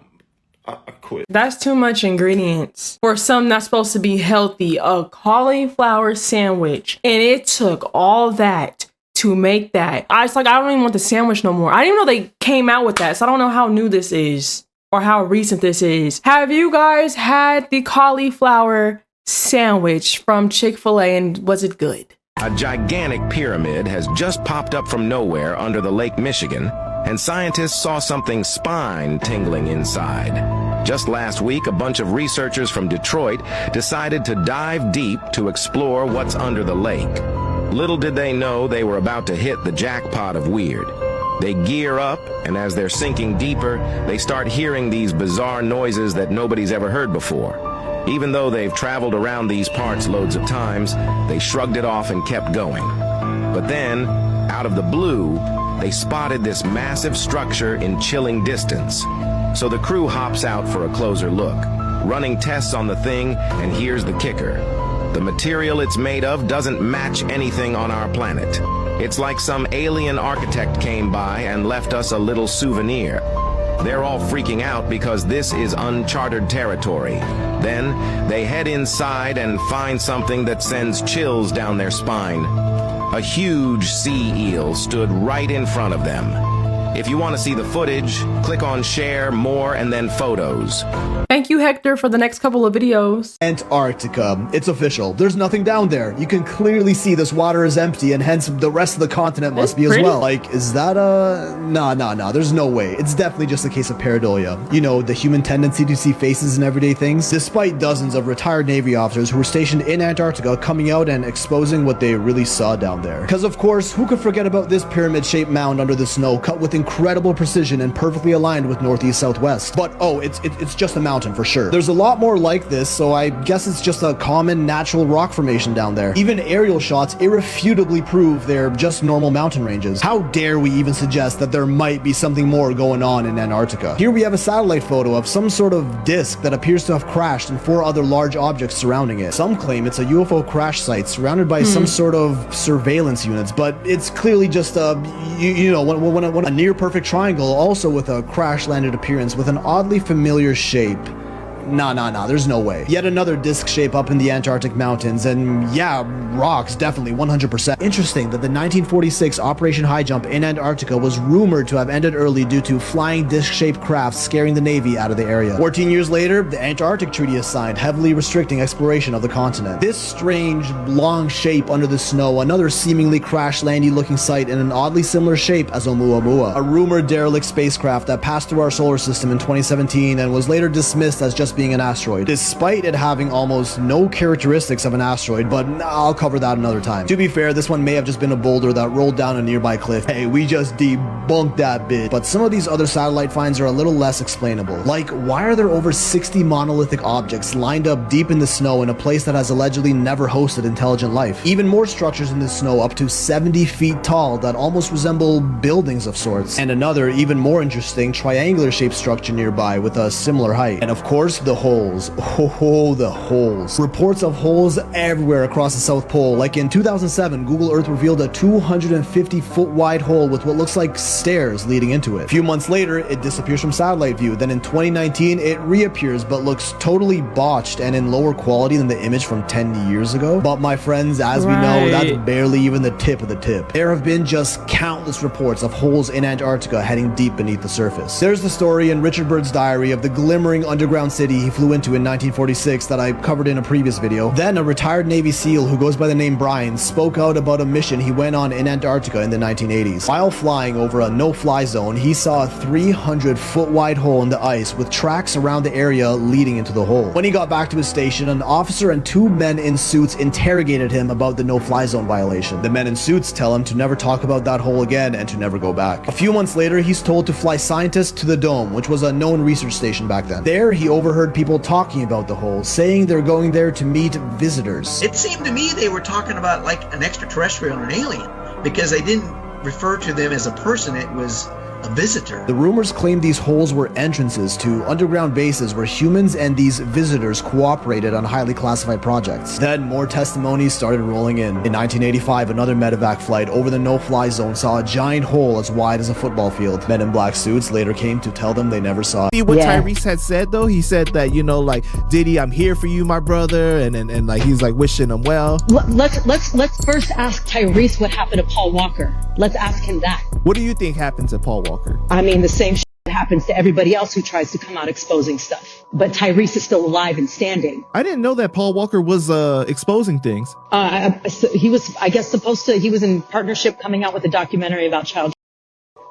I quit. That's too much ingredients for something that's supposed to be healthy. A cauliflower sandwich, and it took all that to make that. I don't even want the sandwich no more. I didn't even know they came out with that, so I don't know how new this is or how recent this is. Have you guys had the cauliflower sandwich from Chick-fil-A, and was it good? A gigantic pyramid has just popped up from nowhere under the Lake Michigan, and scientists saw something spine-tingling inside. Just last week, a bunch of researchers from Detroit decided to dive deep to explore what's under the lake. Little did they know they were about to hit the jackpot of weird. They gear up, and as they're sinking deeper, they start hearing these bizarre noises that nobody's ever heard before. Even though they've traveled around these parts loads of times, they shrugged it off and kept going. But then, out of the blue, they spotted this massive structure in chilling distance. So the crew hops out for a closer look, running tests on the thing, and here's the kicker. The material it's made of doesn't match anything on our planet. It's like some alien architect came by and left us a little souvenir. They're all freaking out because this is uncharted territory. Then they head inside and find something that sends chills down their spine. A huge sea eel stood right in front of them. If you want to see the footage, click on share, more, and then photos. Thank you, Hector, for the next couple of videos. Antarctica. It's official. There's nothing down there. You can clearly see this water is empty, and hence the rest of the continent must be as well. Like, is that Nah. There's no way. It's definitely just a case of pareidolia. You know, the human tendency to see faces in everyday things. Despite dozens of retired Navy officers who were stationed in Antarctica coming out and exposing what they really saw down there. Because, of course, who could forget about this pyramid-shaped mound under the snow, cut with incredible precision and perfectly aligned with northeast-southwest. But, it's just a mountain for sure. There's a lot more like this, so I guess it's just a common natural rock formation down there. Even aerial shots irrefutably prove they're just normal mountain ranges. How dare we even suggest that there might be something more going on in Antarctica? Here we have a satellite photo of some sort of disk that appears to have crashed and 4 other large objects surrounding it. Some claim it's a UFO crash site surrounded by some sort of surveillance units, but it's clearly just a near near-perfect triangle, also with a crash-landed appearance with an oddly familiar shape. Nah, there's no way. Yet another disc shape up in the Antarctic mountains, and yeah, rocks, definitely, 100%. Interesting that the 1946 Operation High Jump in Antarctica was rumored to have ended early due to flying disc-shaped crafts scaring the Navy out of the area. 14 years later, the Antarctic Treaty is signed, heavily restricting exploration of the continent. This strange, long shape under the snow, another seemingly crash-landy looking site in an oddly similar shape as Oumuamua, a rumored derelict spacecraft that passed through our solar system in 2017 and was later dismissed as just being an asteroid, despite it having almost no characteristics of an asteroid, but I'll cover that another time. To be fair, this one may have just been a boulder that rolled down a nearby cliff. Hey, we just debunked that bit. But some of these other satellite finds are a little less explainable. Like, why are there over 60 monolithic objects lined up deep in the snow in a place that has allegedly never hosted intelligent life? Even more structures in the snow up to 70 feet tall that almost resemble buildings of sorts. And another, even more interesting, triangular shaped structure nearby with a similar height. And of course, the holes. Oh, the holes. Reports of holes everywhere across the South Pole. Like in 2007, Google Earth revealed a 250-foot wide hole with what looks like stairs leading into it. A few months later, it disappears from satellite view. Then in 2019, it reappears but looks totally botched and in lower quality than the image from 10 years ago. But my friends, as we know, that's barely even the tip of the tip. There have been just countless reports of holes in Antarctica heading deep beneath the surface. There's the story in Richard Byrd's diary of the glimmering underground city he flew into in 1946 that I covered in a previous video. Then a retired Navy SEAL who goes by the name Brian spoke out about a mission he went on in Antarctica in the 1980s. While flying over a no-fly zone, he saw a 300-foot wide hole in the ice with tracks around the area leading into the hole. When he got back to his station, an officer and two men in suits interrogated him about the no-fly zone violation. The men in suits tell him to never talk about that hole again and to never go back. A few months later, he's told to fly scientists to the Dome, which was a known research station back then. There, he overheard people talking about the hole, saying they're going there to meet visitors. It seemed to me they were talking about like an extraterrestrial or an alien, because they didn't refer to them as a person, it was a visitor. The rumors claimed these holes were entrances to underground bases where humans and these visitors cooperated on highly classified projects. Then more testimonies started rolling in. In 1985, another medevac flight over the no-fly zone saw a giant hole as wide as a football field. Men in black suits later came to tell them they never saw it. See what Tyrese had said though? He said that, you know, like, Diddy, I'm here for you, my brother, and like he's like wishing him well. Let's first ask Tyrese what happened to Paul Walker. Let's ask him that. What do you think happened to Paul Walker? I mean, the same shit happens to everybody else who tries to come out exposing stuff. But Tyrese is still alive and standing. I didn't know that Paul Walker was exposing things. He was, I guess, he was in partnership coming out with a documentary about child.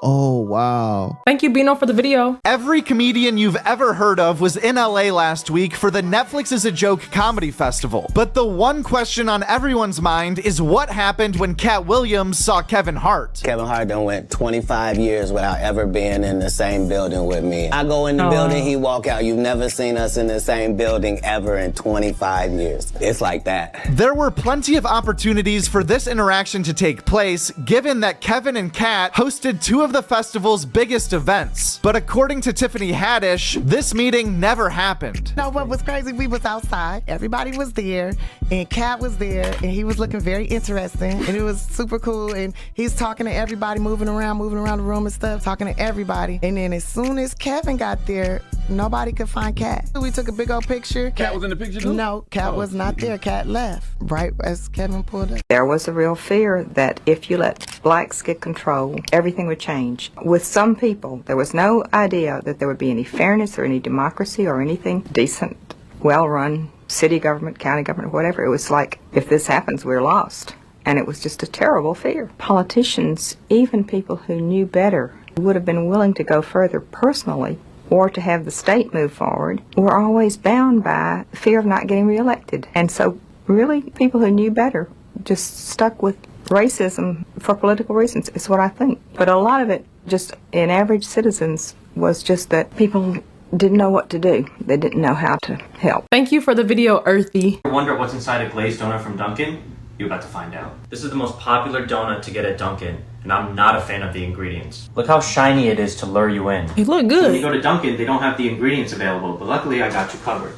Oh, wow. Thank you, Bino, for the video. Every comedian you've ever heard of was in LA last week for the Netflix is a Joke comedy festival. But the one question on everyone's mind is what happened when Cat Williams saw Kevin Hart. Kevin Hart done went 25 years without ever being in the same building with me. I go in the building, he walk out. You've never seen us in the same building ever in 25 years. It's like that. There were plenty of opportunities for this interaction to take place, given that Kevin and Kat hosted two of the festival's biggest events. But according to Tiffany Haddish, this meeting never happened. No, what was crazy, we was outside, everybody was there, and Kat was there, and he was looking very interesting, and it was super cool, and he's talking to everybody, moving around the room and stuff, talking to everybody. And then as soon as Kevin got there, nobody could find Kat. We took a big old picture. Kat was in the picture too? No, Kat was not there. Kat left right as Kevin pulled up. There was a real fear that if you let blacks get control, everything would change. With some people, there was no idea that there would be any fairness or any democracy or anything decent, well-run city government, county government, whatever. It was like, if this happens, we're lost. And it was just a terrible fear. Politicians, even people who knew better, would have been willing to go further personally or to have the state move forward, were always bound by the fear of not getting reelected. And so really, people who knew better just stuck with racism for political reasons, is what I think. But a lot of it, just in average citizens, was just that people didn't know what to do. They didn't know how to help. Thank you for the video, Earthy. Wonder what's inside a glazed donut from Dunkin'? You're about to find out. This is the most popular donut to get at Dunkin', and I'm not a fan of the ingredients. Look how shiny it is to lure you in. They look good. When you go to Dunkin', they don't have the ingredients available, but luckily I got you covered.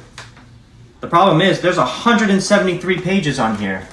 The problem is, there's 173 pages on here.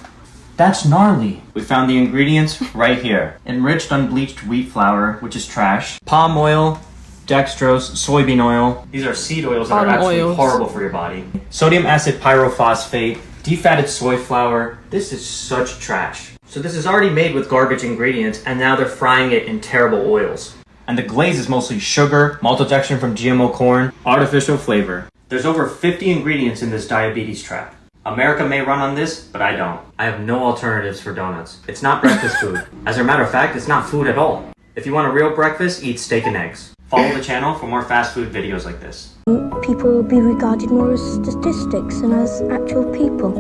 That's gnarly. We found the ingredients right here. Enriched unbleached wheat flour, which is trash. Palm oil, dextrose, soybean oil. These are seed oils that are absolutely horrible for your body. Sodium acid pyrophosphate, defatted soy flour. This is such trash. So this is already made with garbage ingredients, and now they're frying it in terrible oils. And the glaze is mostly sugar, maltodextrin from GMO corn, artificial flavor. There's over 50 ingredients in this diabetes trap. America may run on this, but I don't. I have no alternatives for donuts. It's not breakfast food. As a matter of fact, it's not food at all. If you want a real breakfast, eat steak and eggs. Follow the channel for more fast food videos like this. People will be regarded more as statistics than as actual people.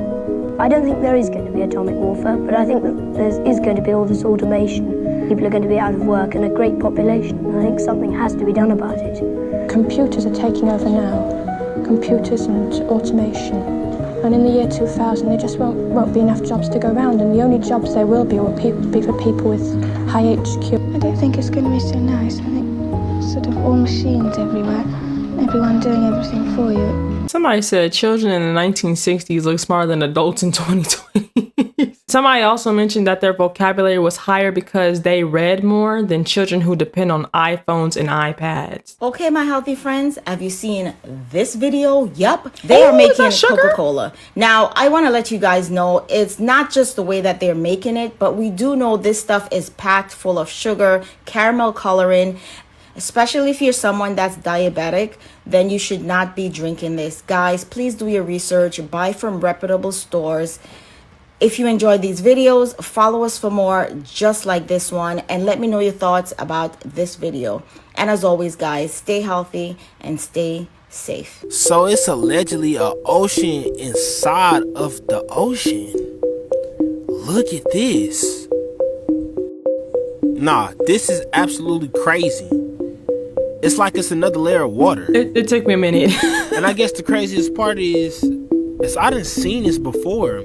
I don't think there is going to be atomic warfare, but I think that there is going to be all this automation. People are going to be out of work and a great population, and I think something has to be done about it. Computers are taking over now. Computers and automation. And in the year 2000, there just won't be enough jobs to go around, and the only jobs there will be for people with high HQ. I don't think it's going to be so nice. I think sort of all machines everywhere, everyone doing everything for you. Somebody said children in the 1960s look smarter than adults in 2020. Somebody also mentioned that their vocabulary was higher because they read more than children who depend on iPhones and iPads. Okay, my healthy friends, have you seen this video? Yup, they are making Coca-Cola. Now, I want to let you guys know it's not just the way that they're making it, but we do know this stuff is packed full of sugar, caramel coloring. Especially if you're someone that's diabetic, then you should not be drinking this. Guys, please do your research, buy from reputable stores. If you enjoyed these videos, follow us for more just like this one, and let me know your thoughts about this video. And as always, guys, stay healthy and stay safe. So it's allegedly an ocean inside of the ocean. Look at this. Nah, this is absolutely crazy. It's like it's another layer of water. It took me a minute. And I guess the craziest part is I done seen this before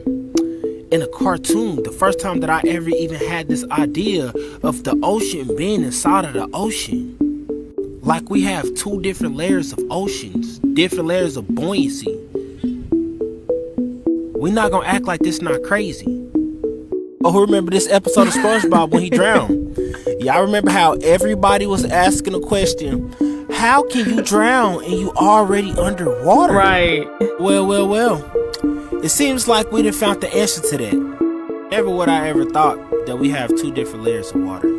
in a cartoon. The first time that I ever even had this idea of the ocean being inside of the ocean. Like we have two different layers of oceans, different layers of buoyancy. We not gonna act like this not crazy. Oh, remember this episode of SpongeBob when he drowned? Yeah, I remember how everybody was asking a question. How can you drown and you already underwater? Right. Well. It seems like we done found the answer to that. Never would I ever thought that we have two different layers of water.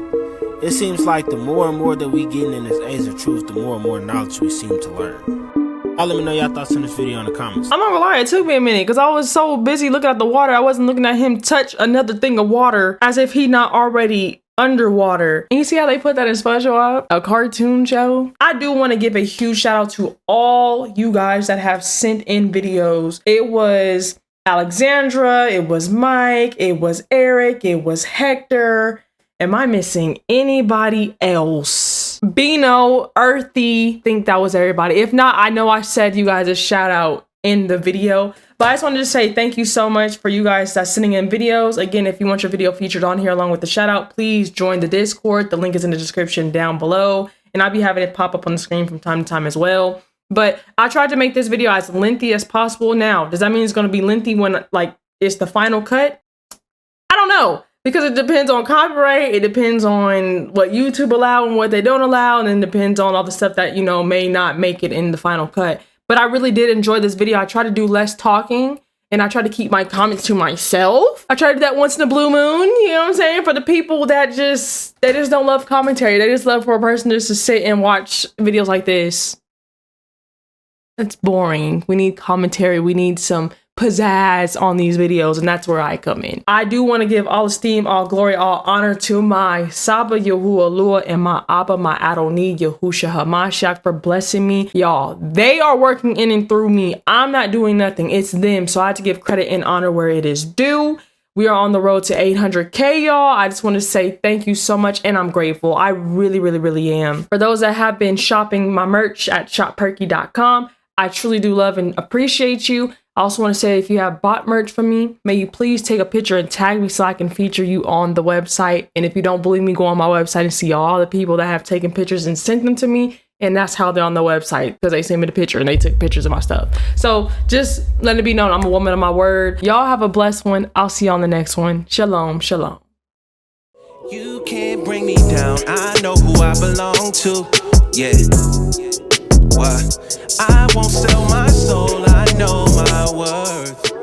It seems like the more and more that we get in this age of truth, the more and more knowledge we seem to learn. Let me know y'all thoughts on this video in the comments. I'm not gonna lie, it took me a minute because I was so busy looking at the water. I wasn't looking at him touch another thing of water as if he not already underwater. And you see how they put that in SpongeBob, a cartoon show? I do want to give a huge shout out to all you guys that have sent in videos. It was Alexandra, it was Mike, it was Eric, it was Hector. Am I missing anybody else? Bino, Earthy, think that was everybody. If not, I know I said you guys a shout out in the video, but I just wanted to say thank you so much for you guys that's sending in videos. Again, if you want your video featured on here along with the shout out, please join the Discord. The link is in the description down below, and I'll be having it pop up on the screen from time to time as well. But I tried to make this video as lengthy as possible. Now, does that mean it's going to be lengthy when like it's the final cut? I don't know, because it depends on copyright. It depends on what YouTube allow and what they don't allow, and then depends on all the stuff that, you know, may not make it in the final cut. But I really did enjoy this video. I try to do less talking, and I try to keep my comments to myself. I try to do that once in a blue moon, you know what I'm saying? For the people that just don't love commentary. They just love for a person just to sit and watch videos like this. That's boring. We need commentary. We need some pizzazz on these videos, and that's where I come in. I do want to give all esteem, all glory, all honor to my Saba Yahuwah and my Abba, my Adoni Yahusha Hamashiach for blessing me. Y'all, they are working in and through me. I'm not doing nothing. It's them. So I have to give credit and honor where it is due. We are on the road to 800K, y'all. I just want to say thank you so much, and I'm grateful. I really, really, really am. For those that have been shopping my merch at shopperky.com, I truly do love and appreciate you. I also want to say, if you have bought merch from me, may you please take a picture and tag me so I can feature you on the website. And if you don't believe me, go on my website and see all the people that have taken pictures and sent them to me. And that's how they're on the website, because they sent me the picture and they took pictures of my stuff. So just let it be known, I'm a woman of my word. Y'all have a blessed one. I'll see you on the next one. Shalom, shalom. You can't bring me down. I know who I belong to. Yeah. What? I won't sell my soul. I know my worth.